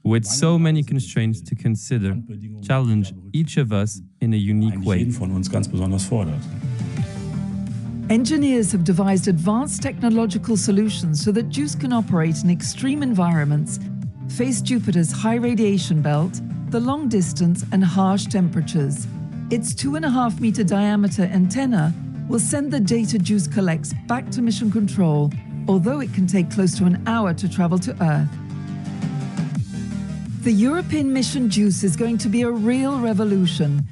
with so many constraints to consider, challenge each of us in a unique way. Engineers have devised advanced technological solutions so that JUICE can operate in extreme environments, face Jupiter's high radiation belt, the long distance and harsh temperatures. Its 2.5-meter diameter antenna will send the data JUICE collects back to mission control, although it can take close to an hour to travel to Earth. The European mission JUICE is going to be a real revolution.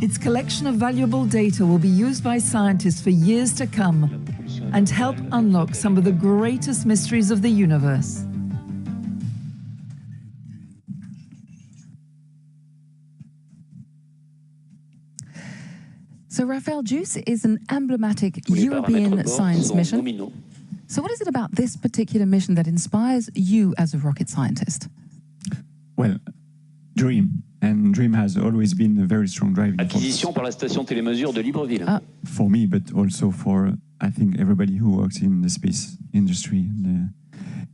Its collection of valuable data will be used by scientists for years to come and help unlock some of the greatest mysteries of the universe. So, Raphael, JUICE is an emblematic European science mission. So what is it about this particular mission that inspires you as a rocket scientist? Well, dream. And dream has always been a very strong driving force. Acquisition par la station télémesure de Libreville. For me, but also for, I think, everybody who works in the space industry.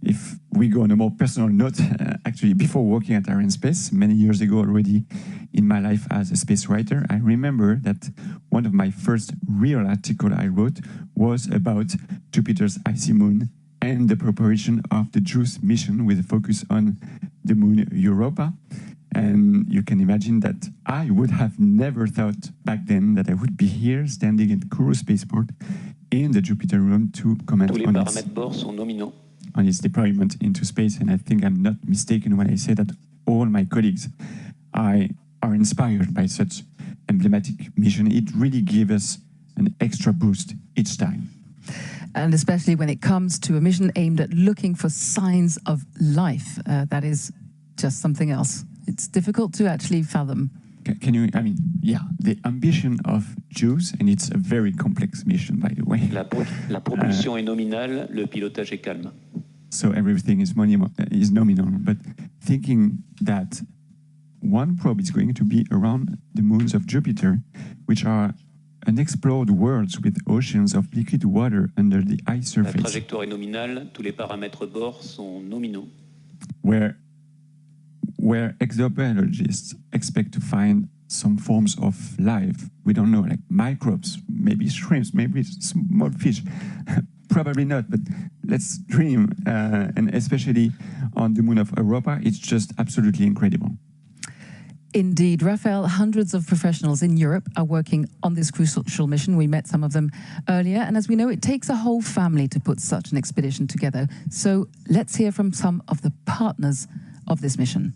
If we go on a more personal note, actually, before working at Arianespace, many years ago already in my life as a space writer, I remember that one of my first real article I wrote was about Jupiter's icy moon and the preparation of the JUICE mission with a focus on the moon Europa. And you can imagine that I would have never thought back then that I would be here standing at Kourou Spaceport in the Jupiter room to comment on its deployment into space. And I think I'm not mistaken when I say that all my colleagues are inspired by such emblematic mission. It really gives us an extra boost each time. And especially when it comes to a mission aimed at looking for signs of life, that is just something else. It's difficult to actually fathom. Can you, I mean, yeah, the ambition of JUICE, and it's a very complex mission, by the way. La propulsion est nominale, le pilotage est calme. So everything is nominal, but thinking that one probe is going to be around the moons of Jupiter, which are unexplored worlds with oceans of liquid water under the ice surface. La trajectoire est nominale, tous les paramètres bord sont nominaux. Where exobiologists expect to find some forms of life. We don't know, like microbes, maybe shrimps, maybe small fish. Probably not, but let's dream. And especially on the moon of Europa, it's just absolutely incredible. Indeed, Raphael, hundreds of professionals in Europe are working on this crucial mission. We met some of them earlier, and as we know, it takes a whole family to put such an expedition together. So let's hear from some of the partners of this mission.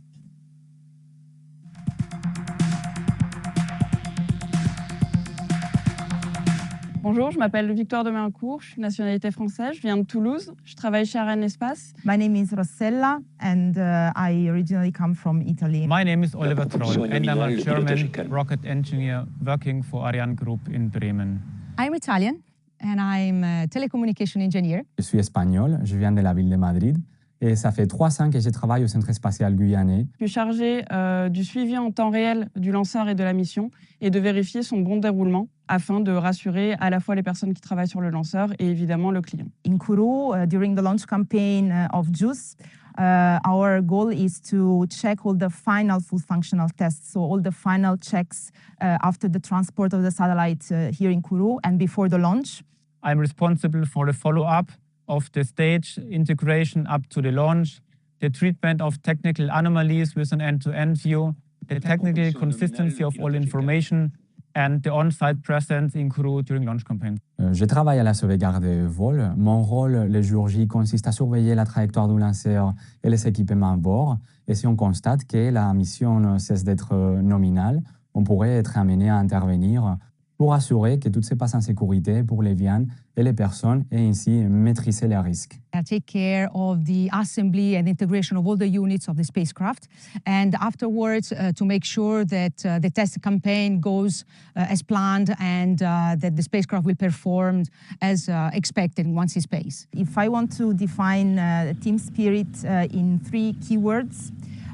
Bonjour, je m'appelle Victoire de Maincourt, je suis de nationalité française, je viens de Toulouse, je travaille chez Arianespace. My name is Rossella and I originally come from Italy. My name is Oliver Troll and I'm a German rocket engineer working for Ariane Group in Bremen. I'm Italian and I'm a telecommunication engineer. Je suis espagnol, je viens de la ville de Madrid Et ça fait 3 ans que je travaille au Centre spatial guyanais. Je suis chargée du suivi en temps réel du lanceur et de la mission et de vérifier son bon déroulement afin de rassurer à la fois les personnes qui travaillent sur le lanceur et évidemment le client. In Kourou, during the launch campaign of JUICE, our goal is to check all the final full functional tests, so all the final checks after the transport of the satellite here in Kourou and before the launch. I'm responsible for the follow-up of the stage integration up to the launch, the treatment of technical anomalies with an end-to-end view, the technical consistency of all information, and the on-site presence in Kourou during launch campaign. Je travaille à la sauvegarde vol. Mon rôle le jour J consiste à surveiller la trajectoire du lanceur et les équipements à bord. Et si on constate que la mission cesse d'être nominale, on pourrait être amené à intervenir pour assurer que tout se passe en sécurité pour les WION et les personnes et ainsi maîtriser les risques. I take care of the assembly and integration of all the units of the spacecraft, and afterwards to make sure that the test campaign goes as planned and that the spacecraft will perform as expected once in space. If I want to define team spirit in 3 keywords,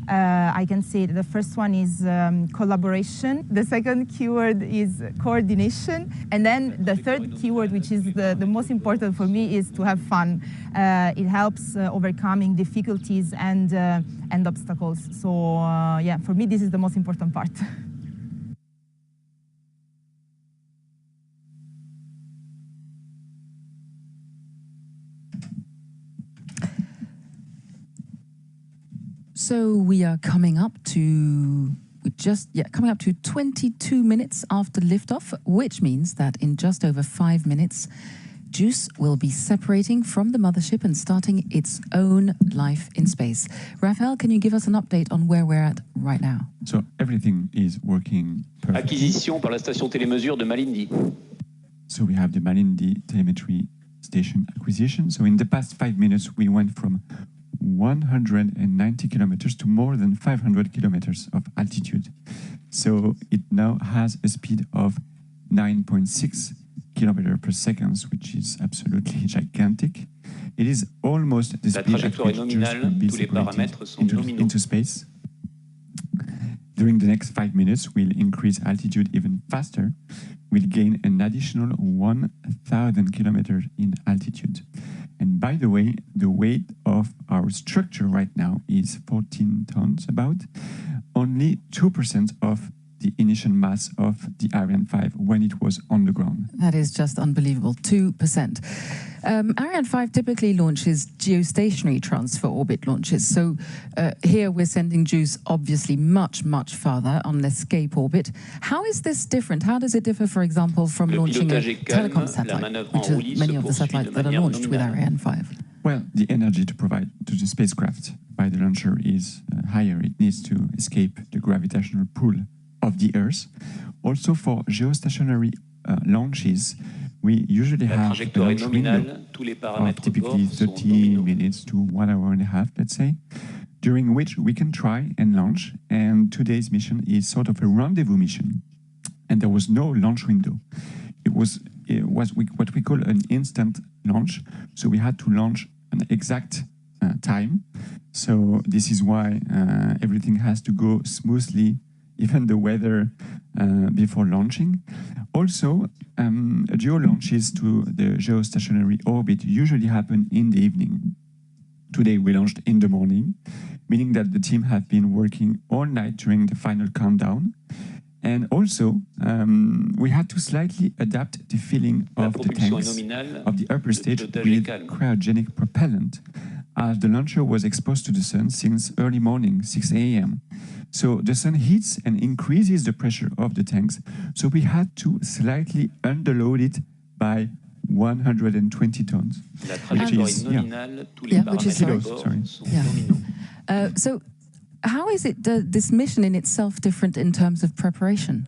I can say the first one is collaboration, the second keyword is coordination, and then the third keyword, which is the most important for me, is to have fun. It helps overcoming difficulties and obstacles. So yeah, for me this is the most important part. So we are coming up to 22 minutes after liftoff, which means that in just over 5 minutes, JUICE will be separating from the mothership and starting its own life in space. Raphael, can you give us an update on where we're at right now? So everything is working perfectly. Acquisition par la station télémesure de Malindi. So we have the Malindi telemetry station acquisition. So in the past 5 minutes, we went from 190 kilometers to more than 500 kilometers of altitude. So it now has a speed of 9.6 kilometers per second, which is absolutely gigantic. It is almost the speed at which JUICE will be separated into space. During the next 5 minutes, we'll increase altitude even faster. We'll gain an additional 1,000 kilometers in altitude. And by the way, the weight of our structure right now is 14 tons about, only 2% of the initial mass of the Ariane 5 when it was on the ground. That is just unbelievable, 2%. Ariane 5 typically launches geostationary transfer orbit launches. So here we're sending JUICE obviously much, much farther on an escape orbit. How is this different? How does it differ, for example, from launching a telecom satellite, which are many of the satellites that are launched with Ariane 5? Well, the energy to provide to the spacecraft by the launcher is higher. It needs to escape the gravitational pull of the Earth. Also for geostationary launches, we usually have a launch window of typically 30 minutes to 1 hour and a half, let's say, during which we can try and launch. And today's mission is sort of a rendezvous mission. And there was no launch window. It was what we call an instant launch. So we had to launch an exact time. So this is why everything has to go smoothly, even the weather before launching. Also, geo launches to the geostationary orbit usually happen in the evening. Today we launched in the morning, meaning that the team have been working all night during the final countdown. And also, we had to slightly adapt the filling of the tanks of the upper stage with cryogenic propellant, as the launcher was exposed to the sun since early morning, 6 a.m. So the sun heats and increases the pressure of the tanks. So we had to slightly underload it by 120 tons. Which is kilos, sorry. So how is it this mission in itself different in terms of preparation?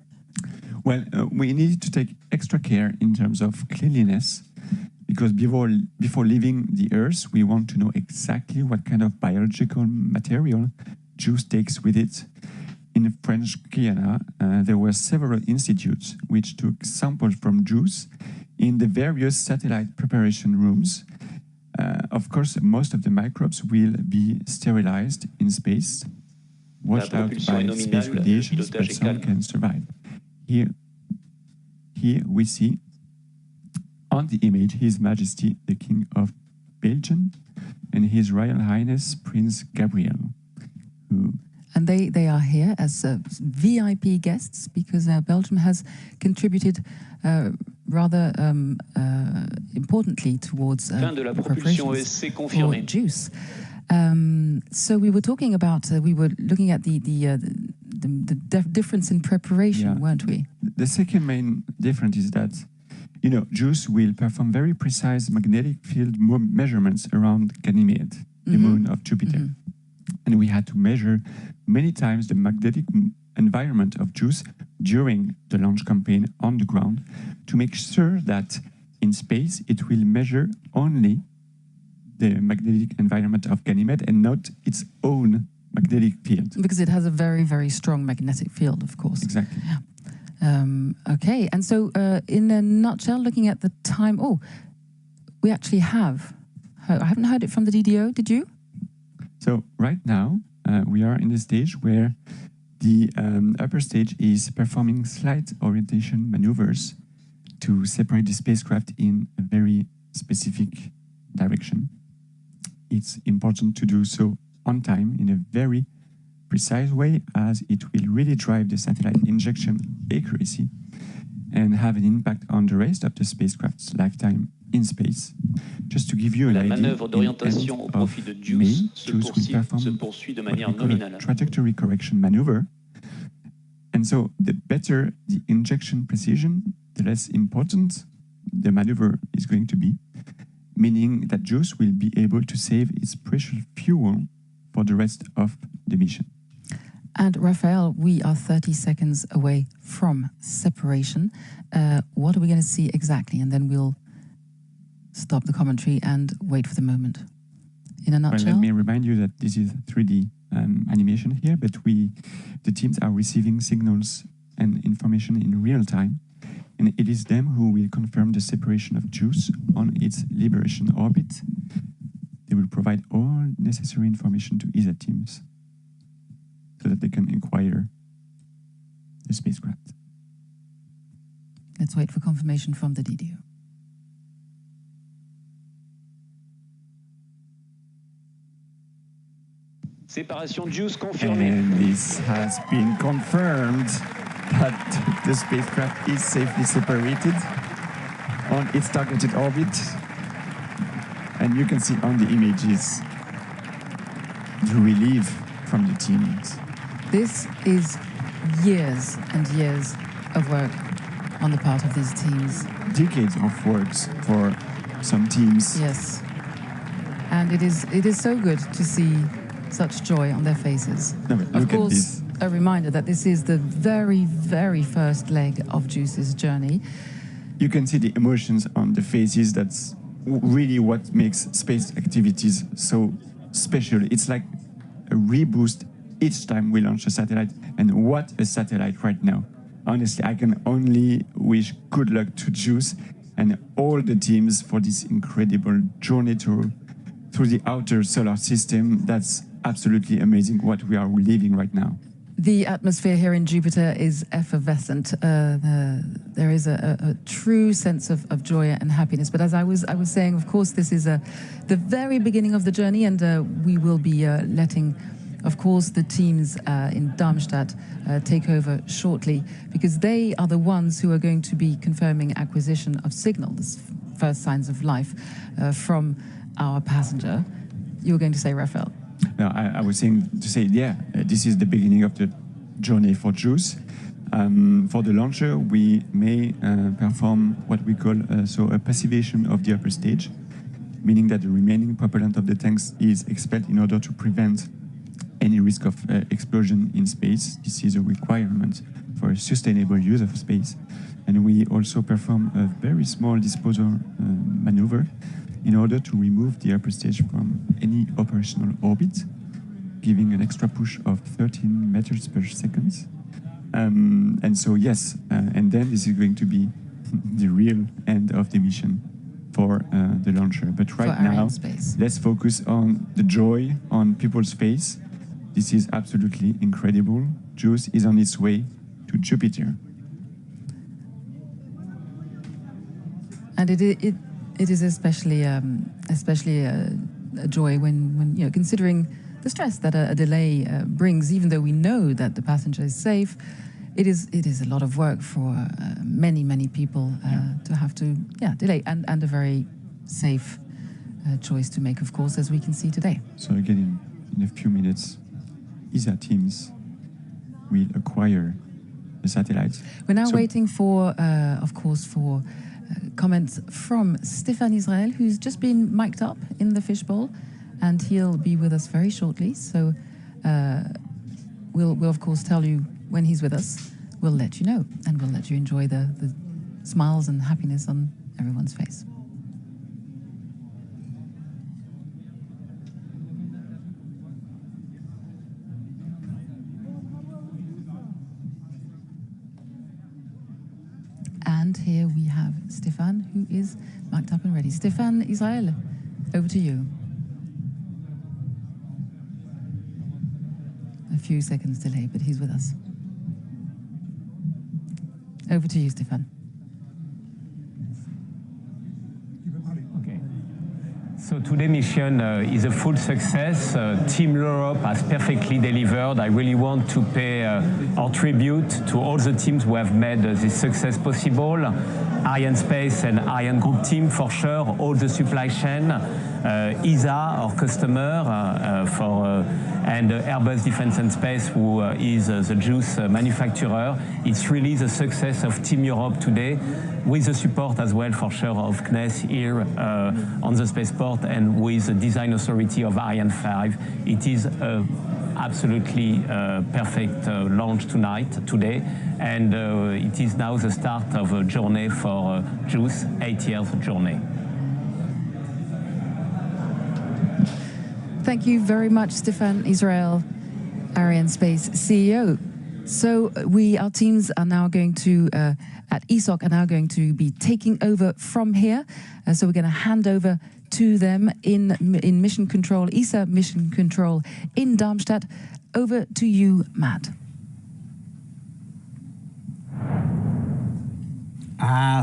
Well, we needed to take extra care in terms of cleanliness, because before leaving the Earth, we want to know exactly what kind of biological material JUICE takes with it. In French Guiana, there were several institutes which took samples from JUICE in the various satellite preparation rooms. of course, most of the microbes will be sterilized in space, washed out by space radiations, but some can survive. Here we see on the image His Majesty the King of Belgium and His Royal Highness Prince Gabriel. And they are here as VIP guests because Belgium has contributed rather importantly towards preparations for JUICE. So we were talking about, we were looking at the difference in preparation, weren't we? The second main difference is that, you know, JUICE will perform very precise magnetic field measurements around Ganymede, the moon of Jupiter. And we had to measure many times the magnetic environment of JUICE during the launch campaign on the ground to make sure that in space it will measure only the magnetic environment of Ganymede and not its own magnetic field. Because it has a very, very strong magnetic field, of course. Exactly. Okay, and so in a nutshell, looking at the time, we actually have, I haven't heard it from the DDO, did you? So right now, we are in the stage where the upper stage is performing slight orientation maneuvers to separate the spacecraft in a very specific direction. It's important to do so on time in a very precise way, as it will really drive the satellite injection accuracy and have an impact on the rest of the spacecraft's lifetime in space. Just to give you an idea, manœuvre d'orientation au profit de JUICE se poursuit de manière nominale. Trajectory correction maneuver. And so the better the injection precision, the less important the maneuver is going to be, meaning that JUICE will be able to save its precious fuel for the rest of the mission. And Raphael, we are 30 seconds away from separation. What are we going to see exactly? And then we'll stop the commentary and wait for the moment. In a nutshell. Well, let me remind you that this is 3D animation here, but the teams are receiving signals and information in real time, and it is them who will confirm the separation of JUICE on its liberation orbit. They will provide all necessary information to ESA teams so that they can inquire the spacecraft. Let's wait for confirmation from the DDO. Séparation JUICE confirmée. And this has been confirmed that the spacecraft is safely separated on its targeted orbit. And you can see on the images the relief from the teams. This is years and years of work on the part of these teams. Decades of works for some teams. Yes. And it is so good to see such joy on their faces. No, of course, a reminder that this is the very, very first leg of JUICE's journey. You can see the emotions on the faces. That's really what makes space activities so special. It's like a reboost each time we launch a satellite. And what a satellite right now. Honestly, I can only wish good luck to JUICE and all the teams for this incredible journey through the outer solar system. That's absolutely amazing what we are living right now. The atmosphere here in Jupiter is effervescent. There is a true sense of joy and happiness. But as I was saying, of course, this is the very beginning of the journey, and we will be letting, of course, the teams in Darmstadt take over shortly, because they are the ones who are going to be confirming acquisition of signals, first signs of life from our passenger. You were going to say, Raphael? No, I was saying to say, this is the beginning of the journey for JUICE. For the launcher, we may perform what we call a passivation of the upper stage, meaning that the remaining propellant of the tanks is expelled in order to prevent any risk of explosion in space. This is a requirement for a sustainable use of space. And we also perform a very small disposal maneuver in order to remove the upper stage from any operational orbit, giving an extra push of 13 meters per second. And so, yes, and then this is going to be the real end of the mission for the launcher. But right now, let's focus on the joy on people's face. This is absolutely incredible. JUICE is on its way to Jupiter. And it is especially a joy when you know, considering the stress that a delay brings. Even though we know that the passenger is safe, it is a lot of work for many people to have to delay, and a very safe choice to make, of course, as we can see today. So again, in a few minutes, ESA teams will acquire the satellites. We're now waiting for, of course, for comments from Stéphane Israël, who's just been mic'd up in the fishbowl, and he'll be with us very shortly. So we'll of course tell you when he's with us. We'll let you know, and we'll let you enjoy the smiles and happiness on everyone's face. And here we have Stéphane, who is mic'd up and ready. Stéphane Israël, over to you. A few seconds delay, but he's with us. Over to you, Stéphane. Okay. So today's mission is a full success. Team Europe has perfectly delivered. I really want to pay our tribute to all the teams who have made this success possible. Arianespace and Ariane Group team for sure, all the supply chain, ESA, our customer, and Airbus Defence and Space, who is the JUICE manufacturer. It's really the success of Team Europe today, with the support as well for sure of CNES here on the Spaceport, and with the design authority of Ariane 5. It is absolutely perfect launch today, and it is now the start of a journey for JUICE, 8 years journey. Thank you very much, Stéphane Israël, Arianespace CEO. So our teams are now going to, at ESOC, are now going to be taking over from here. So we're going to hand over to them in Mission Control, ESA Mission Control in Darmstadt. Over to you, Matt.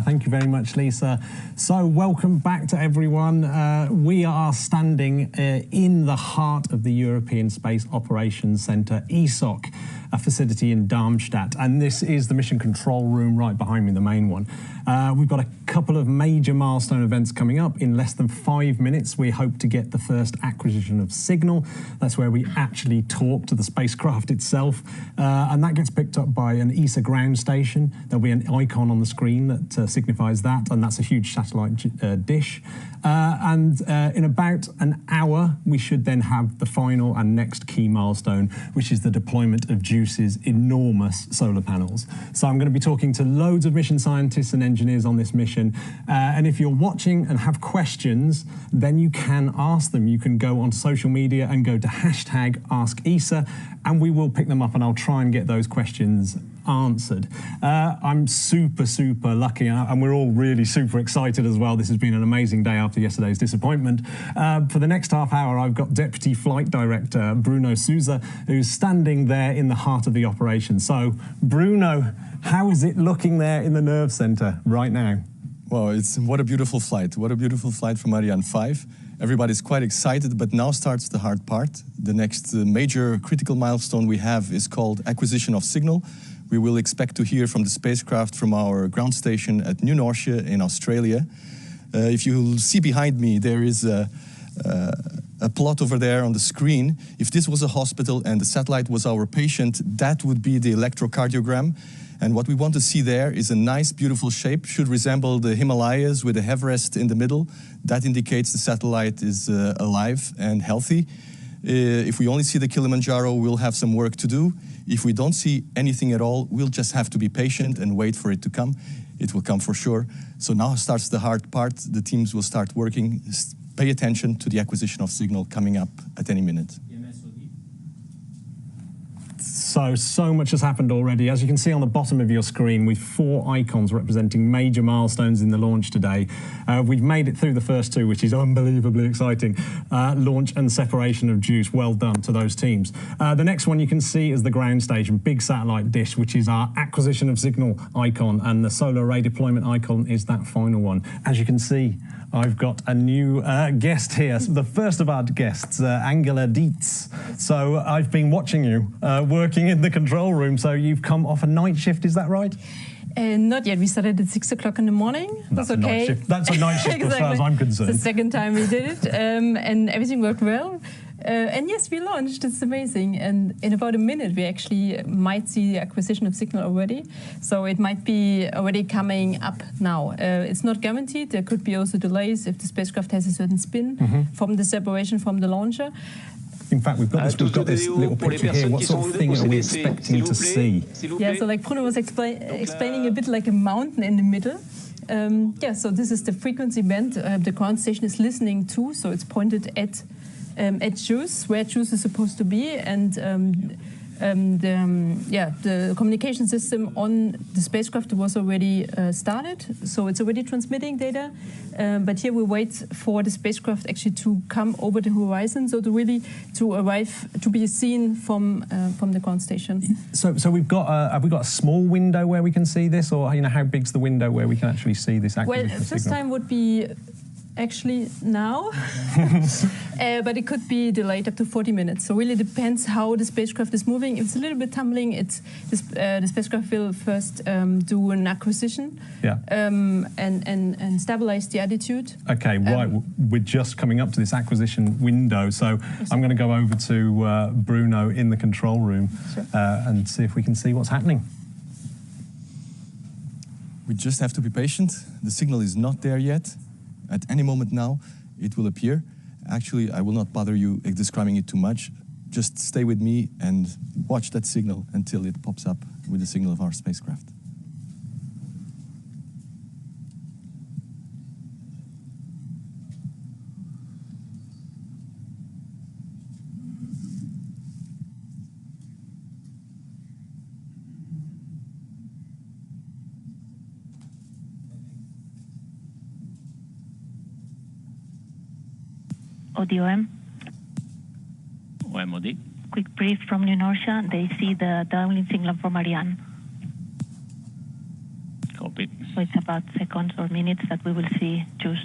Thank you very much, Lisa. So welcome back to everyone. We are standing in the heart of the European Space Operations Centre, ESOC, a facility in Darmstadt. And this is the mission control room right behind me, the main one. We've got a couple of major milestone events coming up. In less than 5 minutes, we hope to get the first acquisition of signal. That's where we actually talk to the spacecraft itself. And that gets picked up by an ESA ground station. There'll be an icon on the screen that signifies that, and that's a huge satellite dish. And in about an hour, we should then have the final and next key milestone, which is the deployment of JUICE's enormous solar panels. So I'm going to be talking to loads of mission scientists and engineers on this mission. And if you're watching and have questions, then you can ask them. You can go on social media and go to #AskESA, and we will pick them up, and I'll try and get those questions answered. I'm super lucky, and we're all really super excited as well. This has been an amazing day after yesterday's disappointment. For the next half hour, I've got Deputy Flight Director Bruno Souza, who's standing there in the heart of the operation. So, Bruno, how is it looking there in the nerve center right now? Well, what a beautiful flight. What a beautiful flight from Ariane 5. Everybody's quite excited, but now starts the hard part. The next major critical milestone we have is called acquisition of signal. We will expect to hear from the spacecraft from our ground station at New Norcia in Australia. If you see behind me, there is a plot over there on the screen. If this was a hospital and the satellite was our patient, that would be the electrocardiogram. And what we want to see there is a nice, beautiful shape, should resemble the Himalayas with a Everest in the middle. That indicates the satellite is alive and healthy. If we only see the Kilimanjaro, we'll have some work to do. If we don't see anything at all, we'll just have to be patient and wait for it to come. It will come for sure. So now starts the hard part. The teams will start working. Pay attention to the acquisition of signal coming up at any minute. So much has happened already. As you can see on the bottom of your screen, with 4 icons representing major milestones in the launch today. We've made it through the first 2, which is unbelievably exciting. Launch and separation of JUICE. Well done to those teams. The next one you can see is the ground station, big satellite dish, which is our acquisition of signal icon, and the solar array deployment icon is that final one. As you can see, I've got a new guest here, the first of our guests, Angela Dietz. So I've been watching you working in the control room, so you've come off a night shift, is that right? Not yet. We started at 6 o'clock in the morning. That's okay. A night shift. That's a night shift exactly. As far as I'm concerned. It's the second time we did it, and everything worked well. And yes, we launched. It's amazing. And in about a minute, we actually might see the acquisition of signal already. So it might be already coming up now. It's not guaranteed. There could be also delays if the spacecraft has a certain spin from the separation from the launcher. In fact, we've got this little picture here. What sort of thing are we expecting to see? Yeah, so like Bruno was explaining, a bit like a mountain in the middle. Yeah, so this is the frequency band the ground station is listening to. So it's pointed at JUICE, where JUICE is supposed to be, and the communication system on the spacecraft was already started, so it's already transmitting data. But here we wait for the spacecraft actually to come over the horizon, so to arrive, to be seen from the ground station. So we've got have we got a small window where we can see this, or how big's the window where we can actually see this acquisition signal? Well, first time would be actually now, but it could be delayed up to 40 minutes. So really depends how the spacecraft is moving. If it's a little bit tumbling, the spacecraft will first do an acquisition and stabilize the attitude. Okay, right. We're just coming up to this acquisition window, so I'm going to go over to Bruno in the control room and see if we can see what's happening. We just have to be patient. The signal is not there yet. At any moment now, it will appear. Actually, I will not bother you describing it too much. Just stay with me and watch that signal until it pops up with the signal of our spacecraft. ODOM. OMOD. Quick brief from New Norcia. They see the downlink signal from Ariane. Copy. So it's about seconds or minutes that we will see JUICE.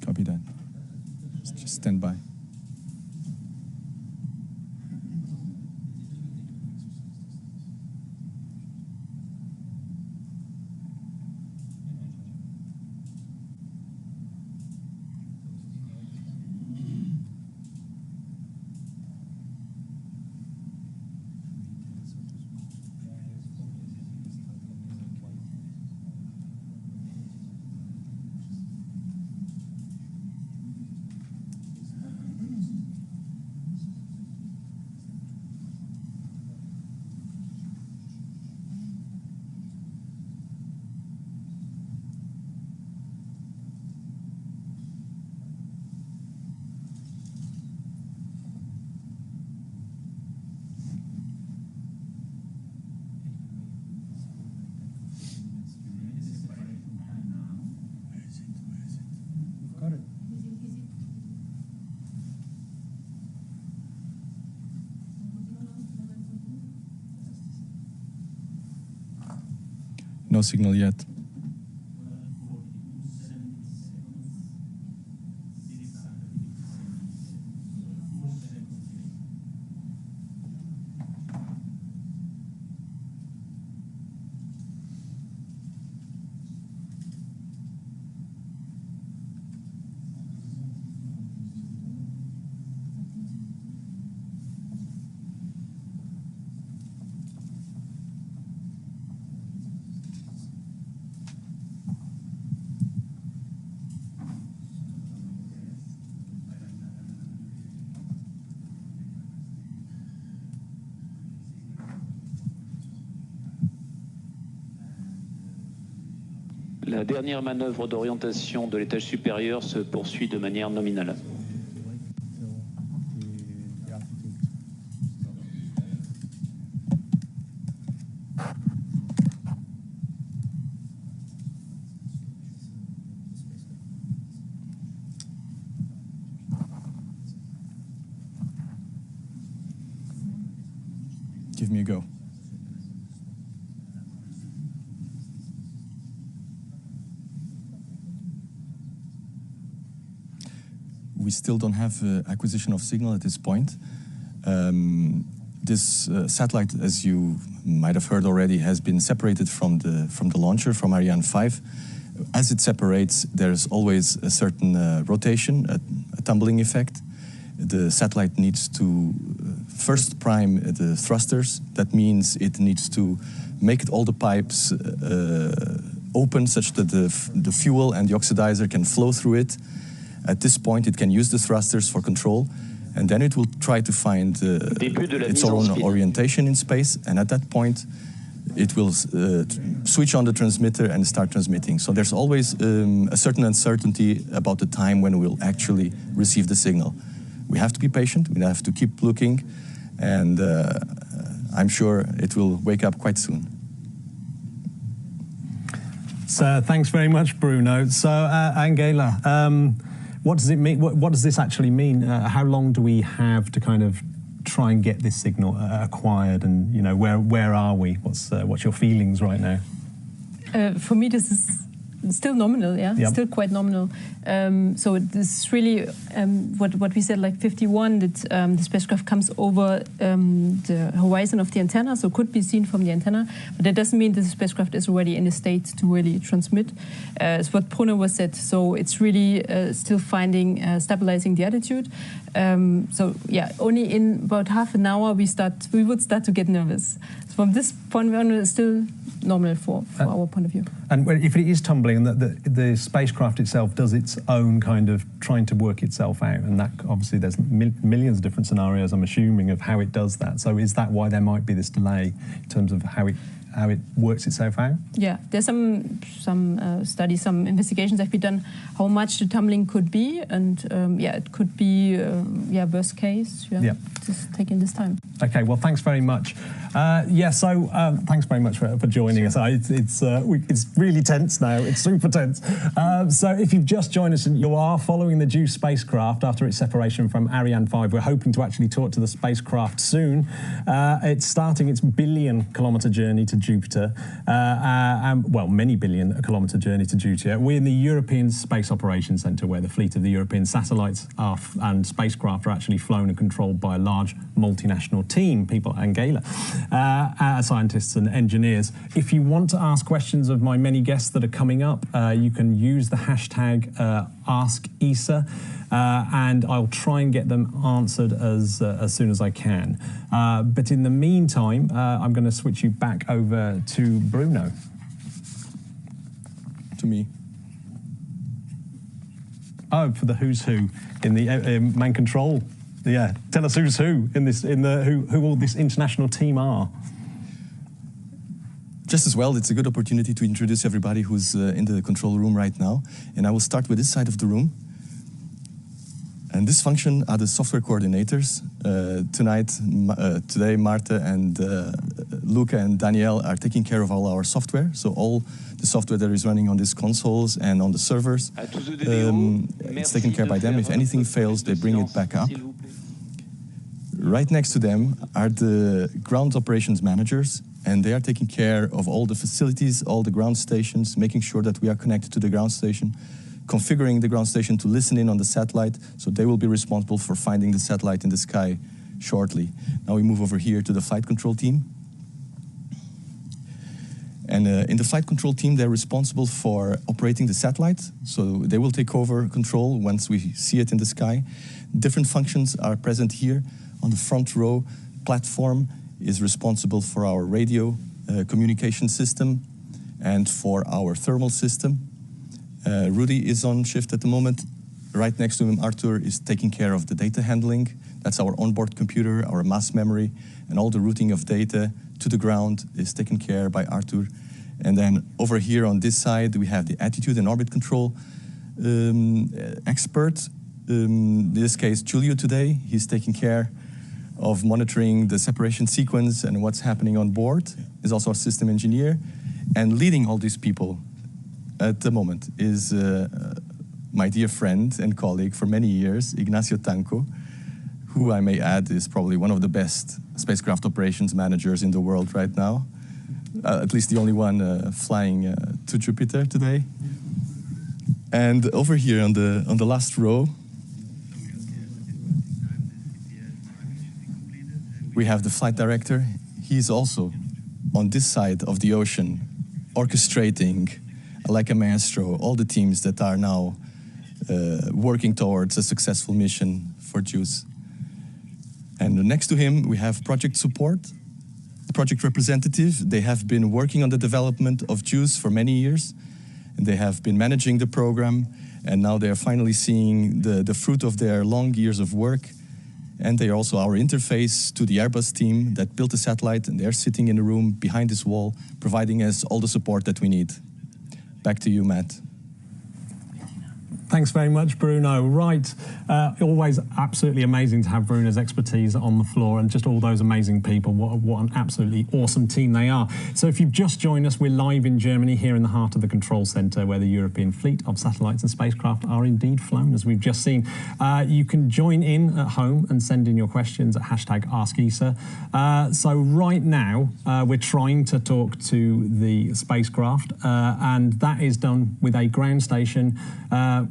Copy that. Just stand by. No signal yet. La dernière manœuvre d'orientation de l'étage supérieur se poursuit de manière nominale. Give me a go. We still don't have acquisition of signal at this point. This satellite, as you might have heard already, has been separated from the launcher, from Ariane 5. As it separates, there's always a certain rotation, a tumbling effect. The satellite needs to first prime the thrusters. That means it needs to make all the pipes open such that the fuel and the oxidizer can flow through it. At this point, it can use the thrusters for control, and then it will try to find its own orientation in space, and at that point, it will switch on the transmitter and start transmitting. So there's always a certain uncertainty about the time when we'll actually receive the signal. We have to be patient, we have to keep looking, and I'm sure it will wake up quite soon. So thanks very much, Bruno. So Angela, what does it mean? What does this actually mean? How long do we have to kind of try and get this signal acquired? And you know, where are we? What's your feelings right now? For me, this is still nominal, yeah, yep. Still quite nominal. So this is really what we said, like 51, that the spacecraft comes over the horizon of the antenna, so could be seen from the antenna, but that doesn't mean that the spacecraft is already in a state to really transmit. It's what Bruno was said, so it's really still finding, stabilizing the attitude. So yeah, only in about half an hour we would start to get nervous. So from this point on, it's still normal for our point of view. And if it is tumbling, the spacecraft itself does its own kind of trying to work itself out, and that obviously there's millions of different scenarios, I'm assuming, of how it does that. So is that why there might be this delay in terms of how it works itself out? Yeah, there's some studies, some investigations that have been done how much the tumbling could be, and yeah, it could be worst case. Yeah, just taking this time. Okay, well, thanks very much. So thanks very much for joining us. It's really tense now. It's super tense. So if you've just joined us and you are following the JUICE spacecraft after its separation from Ariane 5, we're hoping to actually talk to the spacecraft soon. It's starting its billion-kilometre journey to Jupiter, well, many billion-kilometre journey to Jupiter. We're in the European Space Operations Centre, where the fleet of the European satellites and spacecraft are actually flown and controlled by a large multinational team, people, Angela, scientists and engineers. If you want to ask questions of my many guests that are coming up, you can use the hashtag #AskESA, and I'll try and get them answered as soon as I can. But in the meantime, I'm going to switch you back over to Bruno. To me. Oh, for the who's who in the man control. Yeah, tell us who's who in this, who all this international team are. Just as well, it's a good opportunity to introduce everybody who's in the control room right now. And I will start with this side of the room. And this function are the software coordinators. Today, Marta and Luca and Danielle are taking care of all our software. So all the software that is running on these consoles and on the servers, it's taken care by them. If anything fails, they bring it back up. Right next to them are the ground operations managers. and they are taking care of all the facilities, all the ground stations, making sure that we are connected to the ground station, configuring the ground station to listen in on the satellite, so they will be responsible for finding the satellite in the sky shortly. Now we move over here to the flight control team. And in the flight control team, they're responsible for operating the satellite, so they will take over control once we see it in the sky. Different functions are present here. On the front row, platform is responsible for our radio communication system and for our thermal system. Rudy is on shift at the moment. Right next to him, Arthur is taking care of the data handling. That's our onboard computer, our mass memory, and all the routing of data to the ground is taken care by Arthur. And then over here on this side, we have the attitude and orbit control expert. In this case, Giulio today. He's taking care of monitoring the separation sequence and what's happening on board. He's also a system engineer. And leading all these people at the moment is my dear friend and colleague for many years, Ignacio Tanco, who I may add is probably one of the best spacecraft operations managers in the world right now. At least the only one flying to Jupiter today. And over here on the last row, we have the flight director. He's also on this side of the ocean, orchestrating like a maestro all the teams that are now working towards a successful mission for JUICE. And next to him, we have project support, project representative. They have been working on the development of JUICE for many years, and they have been managing the program, and now they are finally seeing the fruit of their long years of work. And they are also our interface to the Airbus team that built the satellite, and they're sitting in a room behind this wall, providing us all the support that we need. Back to you, Matt. Thanks very much, Bruno. Right, always absolutely amazing to have Bruno's expertise on the floor and just all those amazing people. What an absolutely awesome team they are. So if you've just joined us, we're live in Germany, here in the heart of the control centre, where the European fleet of satellites and spacecraft are indeed flown, as we've just seen. You can join in at home and send in your questions at #AskESA. So right now, we're trying to talk to the spacecraft, and that is done with a ground station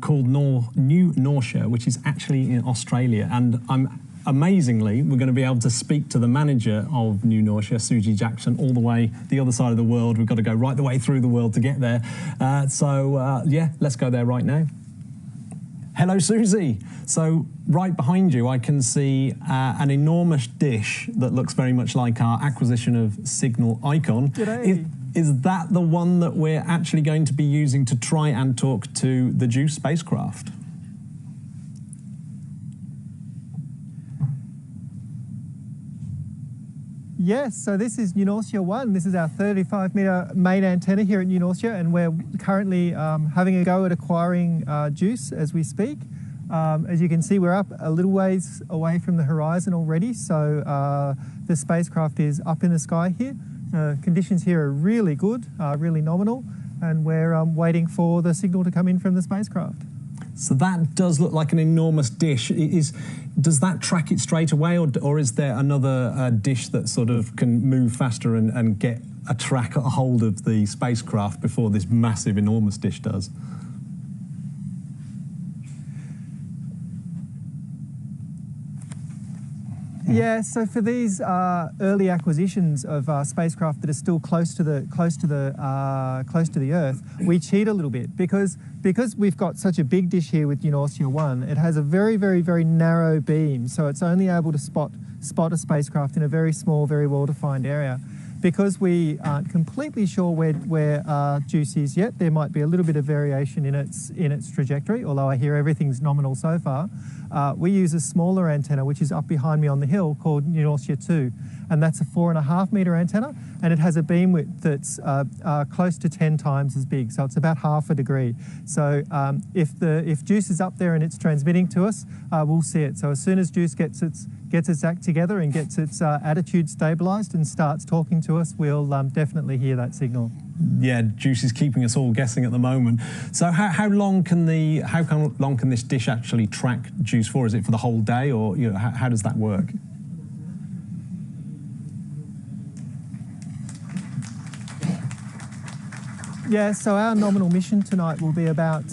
called New Norcia, which is actually in Australia. And amazingly, we're going to be able to speak to the manager of New Norcia, Suji Jackson, all the way the other side of the world. We've got to go right the way through the world to get there. Yeah, let's go there right now. Hello, Susie. So right behind you, I can see an enormous dish that looks very much like our acquisition of Signal Icon. G'day. Is that the one that we're actually going to be using to try and talk to the JUICE spacecraft? Yes, so this is New Norcia 1. This is our 35-metre main antenna here at New Norcia, and we're currently having a go at acquiring JUICE as we speak. As you can see, we're up a little ways away from the horizon already, so the spacecraft is up in the sky here. Conditions here are really good, really nominal, and we're waiting for the signal to come in from the spacecraft. So that does look like an enormous dish. Does that track it straight away, or is there another dish that sort of can move faster and get a hold of the spacecraft before this massive, enormous dish does? Yeah, so for these early acquisitions of spacecraft that are still close to the Earth, we cheat a little bit because we've got such a big dish here with New Norcia 1. It has a very, very, very narrow beam, so it's only able to spot a spacecraft in a very small, very well-defined area. Because we aren't completely sure where JUICE is yet, there might be a little bit of variation in its trajectory, although I hear everything's nominal so far. We use a smaller antenna, which is up behind me on the hill, called New Norcia 2, and that's a 4.5-metre antenna, and it has a beam width that's close to 10 times as big, so it's about half a degree. So if JUICE is up there and it's transmitting to us, we'll see it. So as soon as JUICE gets its act together and gets its attitude stabilised and starts talking to us, we'll definitely hear that signal. Yeah, JUICE is keeping us all guessing at the moment. So how long can this dish actually track JUICE for? Is it for the whole day, or how does that work? Yeah, so our nominal mission tonight will be about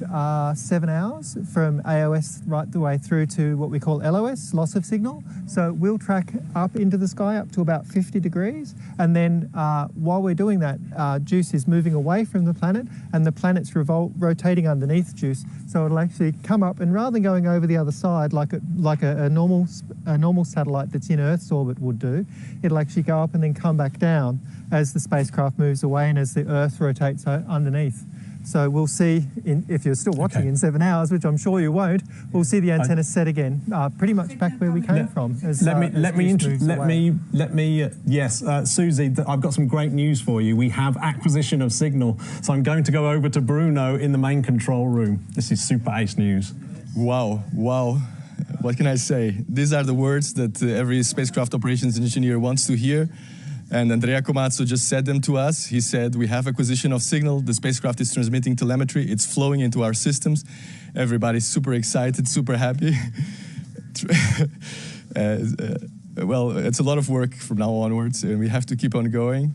7 hours from AOS right the way through to what we call LOS, loss of signal. So we'll track up into the sky up to about 50 degrees, and then while we're doing that, JUICE is moving away from the planet, and the planet's rotating underneath JUICE. So it'll actually come up, and rather than going over the other side like a normal satellite that's in Earth's orbit would do, it'll actually go up and then come back down as the spacecraft moves away and as the Earth rotates underneath. So we'll see, if you're still watching in 7 hours, which I'm sure you won't, we'll see the antenna set again, pretty much back where we came from. Yes, Susie, I've got some great news for you. We have acquisition of signal, so I'm going to go over to Bruno in the main control room. This is super ace news. Wow, wow. What can I say? These are the words that every spacecraft operations engineer wants to hear. And Andrea Komatsu just said them to us. He said, we have acquisition of signal. The spacecraft is transmitting telemetry. It's flowing into our systems. Everybody's super excited, super happy. Well, it's a lot of work from now onwards, and we have to keep on going.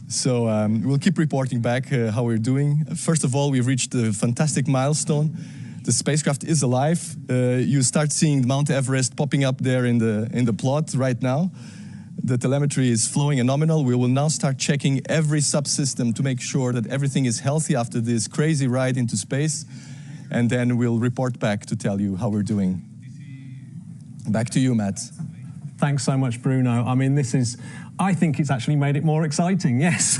So we'll keep reporting back how we're doing. First of all, we've reached a fantastic milestone. The spacecraft is alive. You start seeing Mount Everest popping up there in the plot right now. The telemetry is flowing and nominal. We will now start checking every subsystem to make sure that everything is healthy after this crazy ride into space. And then we'll report back to tell you how we're doing. Back to you, Matt. Thanks so much, Bruno. I mean, I think it's actually made it more exciting, yes.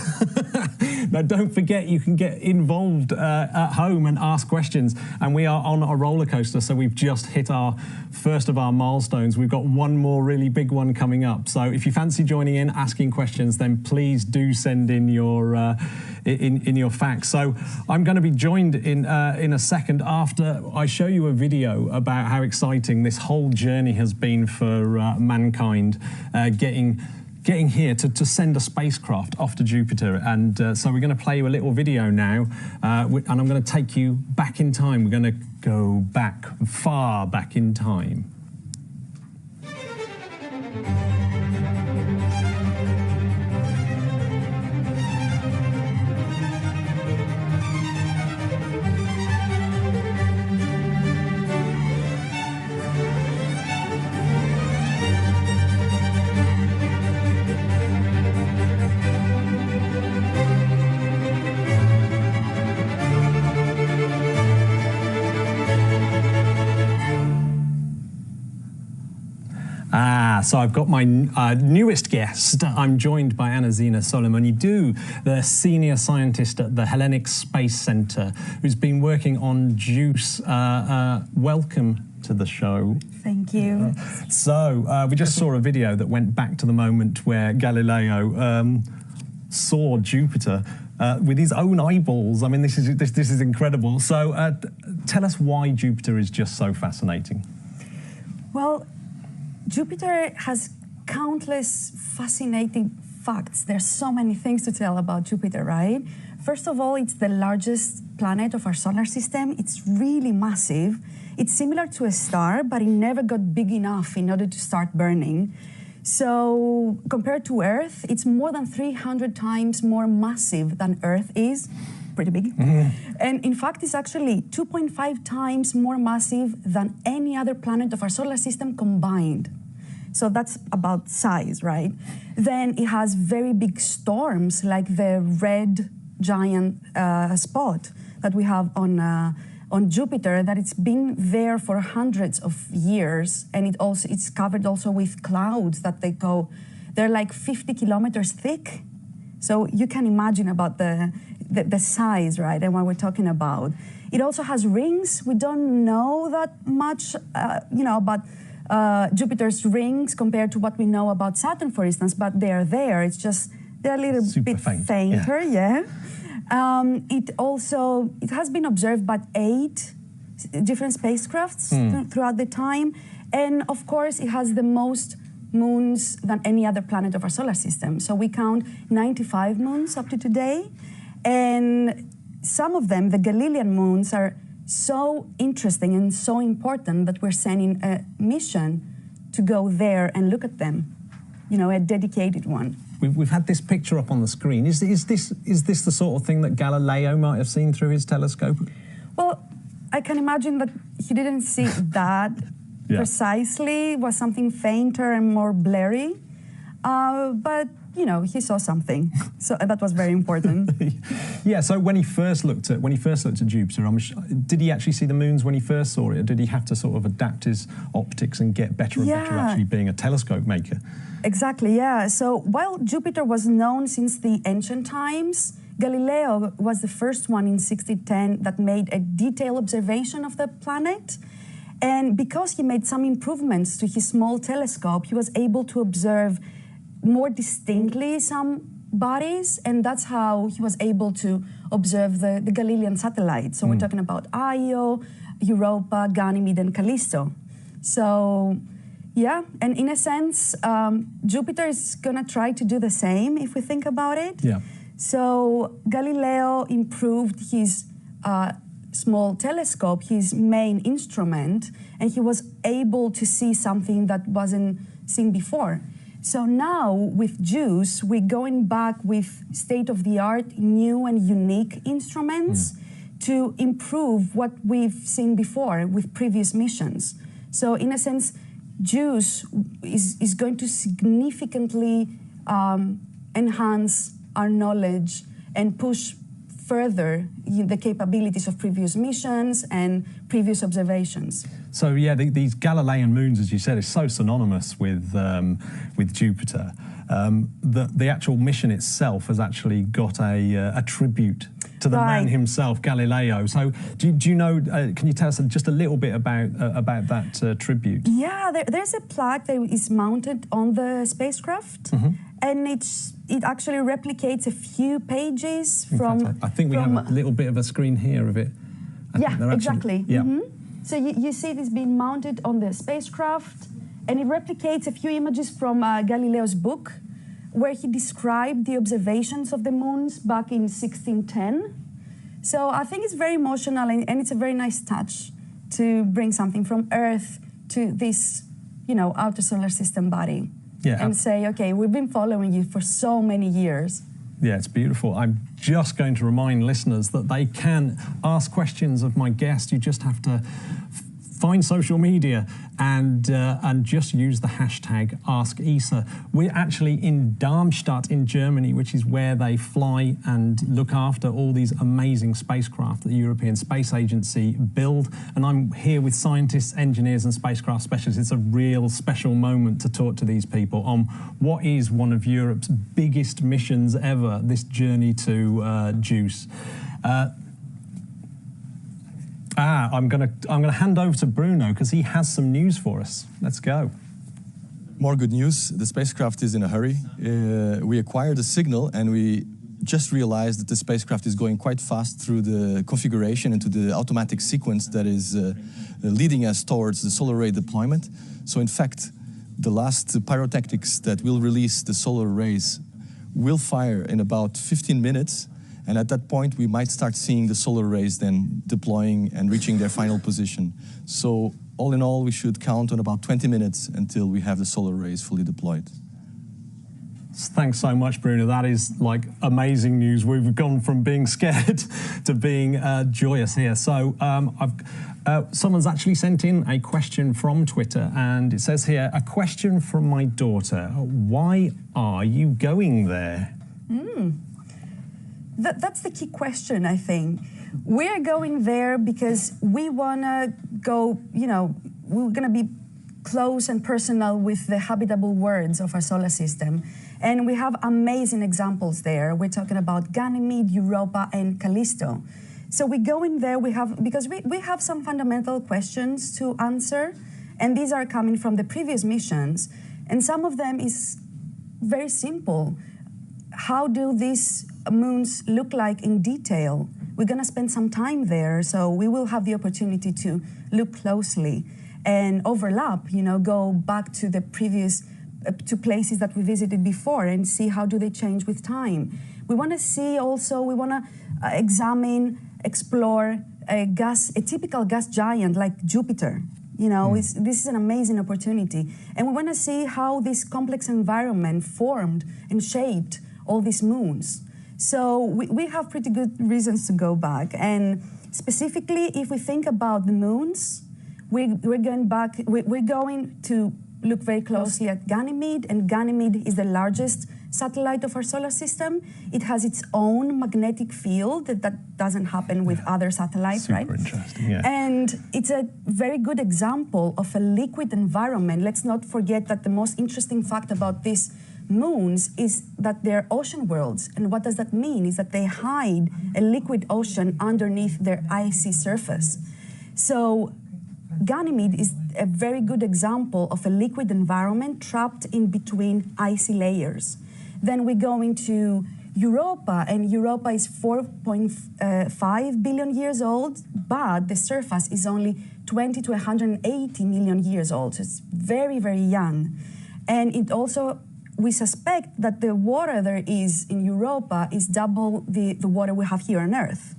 Now, don't forget, you can get involved at home and ask questions. And we are on a roller coaster, so we've just hit our first of our milestones. We've got one more really big one coming up. So if you fancy joining in, asking questions, then please do send in your your facts. So I'm going to be joined in a second after I show you a video about how exciting this whole journey has been for mankind, getting here to send a spacecraft off to Jupiter. And so we're going to play you a little video now, and I'm going to take you back in time. We're going to go back, far back in time. So I've got my newest guest. I'm joined by Anna-Zina Solomonidou, the senior scientist at the Hellenic Space Center, who's been working on JUICE. Welcome to the show. Thank you. So we just saw a video that went back to the moment where Galileo saw Jupiter with his own eyeballs. I mean, this is incredible. So tell us why Jupiter is just so fascinating. Well, Jupiter has countless fascinating facts. There's so many things to tell about Jupiter, right? First of all, it's the largest planet of our solar system. It's really massive. It's similar to a star, but it never got big enough in order to start burning. So compared to Earth, it's more than 300 times more massive than Earth is. Pretty big. Mm-hmm. And in fact, it's actually 2.5 times more massive than any other planet of our solar system combined. So that's about size, right? Then it has very big storms, like the red giant spot that we have on Jupiter, that it's been there for hundreds of years, and it's covered also with clouds that they're like 50 kilometers thick. So you can imagine about the size, right, and what we're talking about. It also has rings. We don't know that much, about Jupiter's rings compared to what we know about Saturn, for instance, but they're there. It's just they're a little bit fainter, yeah. It has been observed by 8 different spacecrafts throughout the time, and of course, it has the most moons than any other planet of our solar system. So we count 95 moons up to today. And some of them, the Galilean moons, are so interesting and so important that we're sending a mission to go there and look at them, a dedicated one. we've had this picture up on the screen. Is this the sort of thing that Galileo might have seen through his telescope? Well, I can imagine that he didn't see that precisely. It was something fainter and more blurry. But you know, he saw something, so that was very important. Yeah. So when he first looked at Jupiter, did he actually see the moons when he first saw it, or did he have to sort of adapt his optics and get better and better actually being a telescope maker? Exactly. Yeah. So while Jupiter was known since the ancient times, Galileo was the first one in 1610 that made a detailed observation of the planet. And because he made some improvements to his small telescope, he was able to observe more distinctly some bodies, and that's how he was able to observe the Galilean satellites. So we're talking about Io, Europa, Ganymede, and Callisto. So yeah, and in a sense, Jupiter is gonna try to do the same if we think about it. Yeah. So Galileo improved his small telescope, his main instrument, and he was able to see something that wasn't seen before. So now with JUICE, we're going back with state-of-the-art, new and unique instruments to improve what we've seen before with previous missions. So in a sense, JUICE is going to significantly enhance our knowledge and push further the capabilities of previous missions and previous observations. So yeah, these Galilean moons, as you said, is so synonymous with Jupiter. The actual mission itself has actually got a tribute to the man himself, Galileo. So do you know? Can you tell us just a little bit about that tribute? Yeah, there's a plaque that is mounted on the spacecraft, and it actually replicates a few pages from. I think we have a little bit of a screen here of it. Yeah, exactly. So you see this being mounted on the spacecraft, and it replicates a few images from Galileo's book, where he described the observations of the moons back in 1610. So I think it's very emotional, and it's a very nice touch to bring something from Earth to this, outer solar system body. Yeah. And say, okay, we've been following you for so many years. Yeah, it's beautiful. I'm just going to remind listeners that they can ask questions of my guest. You just have to find social media and just use the hashtag #AskESA. We're actually in Darmstadt in Germany, which is where they fly and look after all these amazing spacecraft that the European Space Agency build. And I'm here with scientists, engineers and spacecraft specialists. It's a real special moment to talk to these people on what is one of Europe's biggest missions ever, this journey to JUICE. I'm gonna hand over to Bruno because he has some news for us. Let's go. More good news. The spacecraft is in a hurry. We acquired a signal and we just realized that the spacecraft is going quite fast through the configuration into the automatic sequence that is leading us towards the solar array deployment. So in fact, the last pyrotechnics that will release the solar rays will fire in about 15 minutes. And at that point, we might start seeing the solar rays then deploying and reaching their final position. So all in all, we should count on about 20 minutes until we have the solar rays fully deployed. Thanks so much, Bruno. That is like amazing news. We've gone from being scared to being joyous here. So someone's actually sent in a question from Twitter, and it says here, a question from my daughter. Why are you going there? That's the key question, I think. We're going there because we want to go, we're going to be close and personal with the habitable worlds of our solar system. And we have amazing examples there. We're talking about Ganymede, Europa, and Callisto. So we go in there, because we have some fundamental questions to answer, and these are coming from the previous missions. And some of them is very simple. How do these moons look like in detail? We're going to spend some time there, so we will have the opportunity to look closely and overlap, go back to the previous, to places that we visited before and see how do they change with time. We want to see also, we want to examine, explore a typical gas giant like Jupiter. You know, this is an amazing opportunity. And we want to see how this complex environment formed and shaped all these moons. So we have pretty good reasons to go back. And specifically, if we think about the moons, we're going to look very closely at Ganymede, and Ganymede is the largest satellite of our solar system. It has its own magnetic field that doesn't happen with other satellites, right? Super interesting, yeah. And it's a very good example of a liquid environment. Let's not forget that the most interesting fact about these moons is that they're ocean worlds. And what does that mean? Is that they hide a liquid ocean underneath their icy surface. So Ganymede is a very good example of a liquid environment trapped in between icy layers. Then we go into Europa, and Europa is 4.5 billion years old, but the surface is only 20 to 180 million years old. So it's very, very young. And it also, we suspect that the water there is in Europa is double the water we have here on Earth.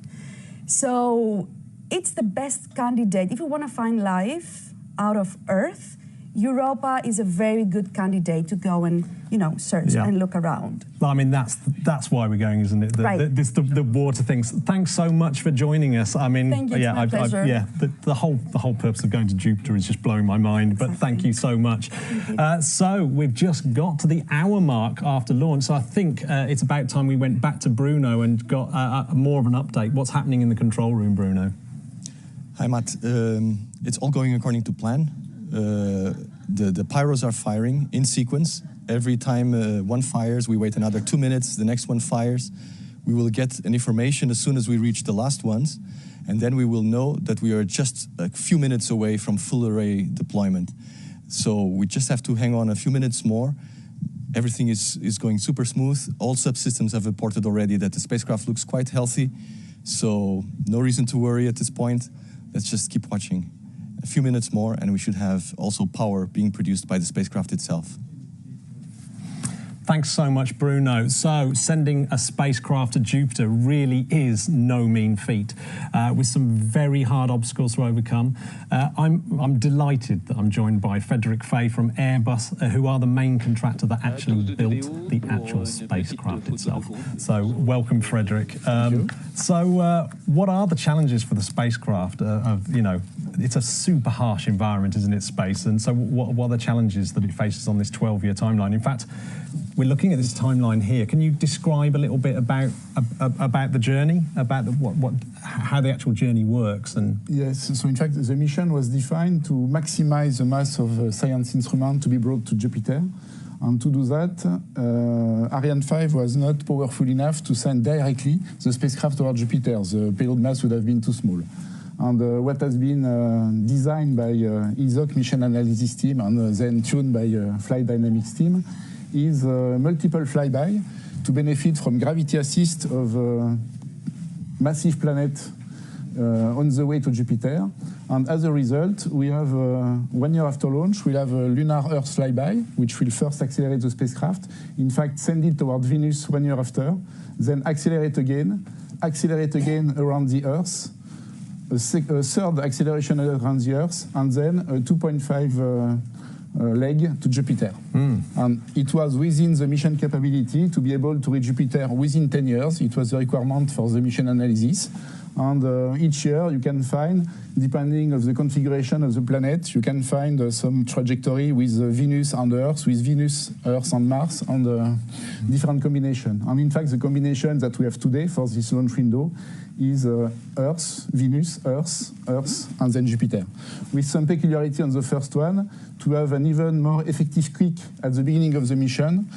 So it's the best candidate. If you want to find life out of Earth, Europa is a very good candidate to go and, you know, search and look around. I mean, that's why we're going, isn't it? The water things. Thanks so much for joining us. I mean, thank you, it's my pleasure. The whole purpose of going to Jupiter is just blowing my mind. But thank you so much. So we've just got to the hour mark after launch. So I think it's about time we went back to Bruno and got more of an update. What's happening in the control room, Bruno? Hi, Matt. It's all going according to plan. The pyros are firing in sequence. Every time one fires, we wait another 2 minutes, the next one fires. We will get an information as soon as we reach the last ones, and then we will know that we are just a few minutes away from full array deployment. So we just have to hang on a few minutes more. Everything is going super smooth. All subsystems have reported already that the spacecraft looks quite healthy, so no reason to worry at this point. Let's just keep watching. A few minutes more, and we should have also power being produced by the spacecraft itself. Thanks so much, Bruno. So sending a spacecraft to Jupiter really is no mean feat, with some very hard obstacles to overcome. I'm delighted that I'm joined by Frederick Fay from Airbus, who are the main contractor that actually built the actual spacecraft itself. So welcome, Frederick. So what are the challenges for the spacecraft? It's a super harsh environment, isn't it, space? And so what are the challenges that it faces on this 12-year timeline? In fact, we're looking at this timeline here. Can you describe a little bit about the journey, about how the actual journey works? And yes, so in fact, the mission was defined to maximize the mass of science instruments to be brought to Jupiter. And to do that, Ariane 5 was not powerful enough to send directly the spacecraft toward Jupiter. The payload mass would have been too small. And what has been designed by ESA mission analysis team and then tuned by flight dynamics team is multiple flyby to benefit from gravity assist of massive planet on the way to Jupiter. And as a result, we have 1 year after launch, we'll have a lunar Earth flyby, which will first accelerate the spacecraft. In fact, send it toward Venus 1 year after, then accelerate again around the Earth, a third acceleration around the Earth, and then a 2.5 leg to Jupiter. And it was within the mission capability to be able to reach Jupiter within 10 years. It was the requirement for the mission analysis. And each year you can find, depending on the configuration of the planet, you can find some trajectory with Venus and Earth, with Venus, Earth and Mars, and different combination. And in fact, the combination that we have today for this launch window is Earth, Venus, Earth, Earth, and then Jupiter. With some peculiarity on the first one, to have an even more effective quick at the beginning of the mission,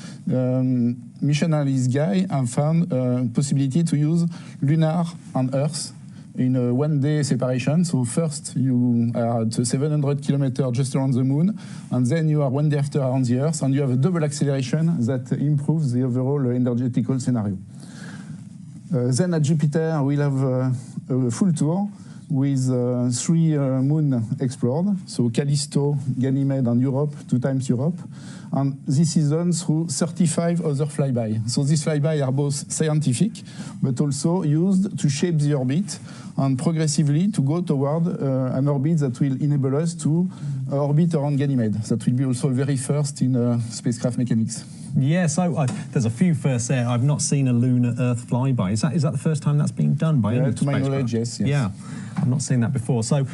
mission analyst guy have found possibility to use lunar and Earth in a 1 day separation. So first you are at 700 kilometers just around the moon, and then you are 1 day after around the Earth, and you have a double acceleration that improves the overall energetical scenario. Then at Jupiter, we'll have a full tour with 3 moons explored, so Callisto, Ganymede, and Europe, 2 times Europe. And this is done through 35 other flyby. So these flyby are both scientific, but also used to shape the orbit and progressively to go toward an orbit that will enable us to orbit around Ganymede. That will be also very first in spacecraft mechanics. Yeah, so there's a few firsts there. I've not seen a lunar Earth flyby. Is that the first time that's been done by any to my knowledge, yes. Yeah, I've not seen that before. So,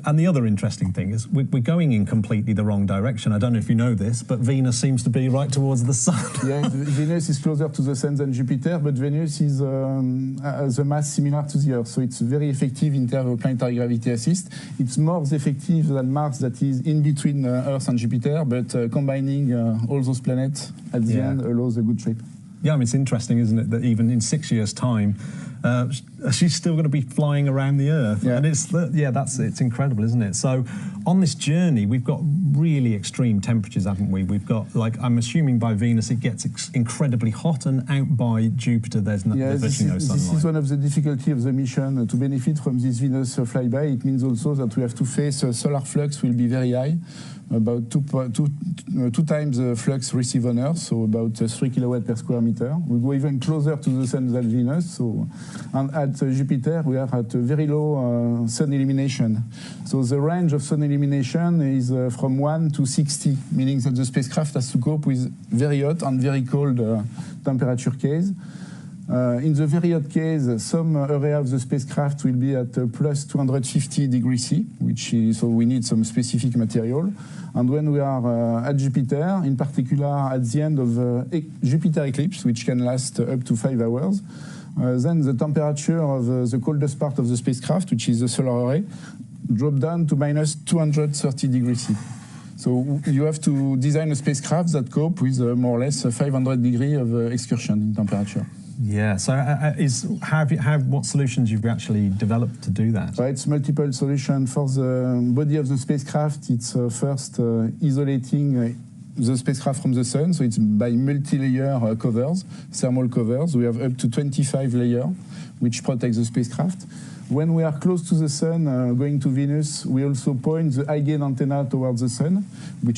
and the other interesting thing is we're going in completely the wrong direction. I don't know if you know this, but Venus seems to be right towards the sun. Yeah, Venus is closer to the sun than Jupiter, but Venus is has a mass similar to the Earth, so it's very effective in terms of planetary gravity assist. It's more effective than Mars, that is in between Earth and Jupiter, but combining all those planets at the end allows a good trip. Yeah, I mean, it's interesting, isn't it, that even in 6 years' time, she's still going to be flying around the Earth. Yeah. And it's incredible, isn't it? So on this journey, we've got really extreme temperatures, haven't we? We've got, like, I'm assuming by Venus it gets incredibly hot, and out by Jupiter there's virtually no sunlight. This is one of the difficulties of the mission. To benefit from this Venus flyby, it means also that we have to face solar flux will be very high, about two times the flux received on Earth, so about 3 kilowatt per square meter. We go even closer to the sun than Venus, and at Jupiter we are at a very low sun illumination. So the range of sun illumination is from 1 to 60, meaning that the spacecraft has to cope with very hot and very cold temperature case. In the very hot case, some area of the spacecraft will be at plus 250 degrees C, so we need some specific material. And when we are at Jupiter, in particular at the end of Jupiter eclipse, which can last up to 5 hours, then the temperature of the coldest part of the spacecraft, which is the solar array, drop down to minus 230 degrees C. So you have to design a spacecraft that cope with more or less 500 degrees of excursion in temperature. Yeah, so what solutions you've actually developed to do that? It's multiple solutions. For the body of the spacecraft, it's first isolating the spacecraft from the sun, so it's by multi-layer covers, thermal covers. We have up to 25 layers, which protect the spacecraft. When we are close to the sun, going to Venus, we also point the high-gain antenna towards the sun, which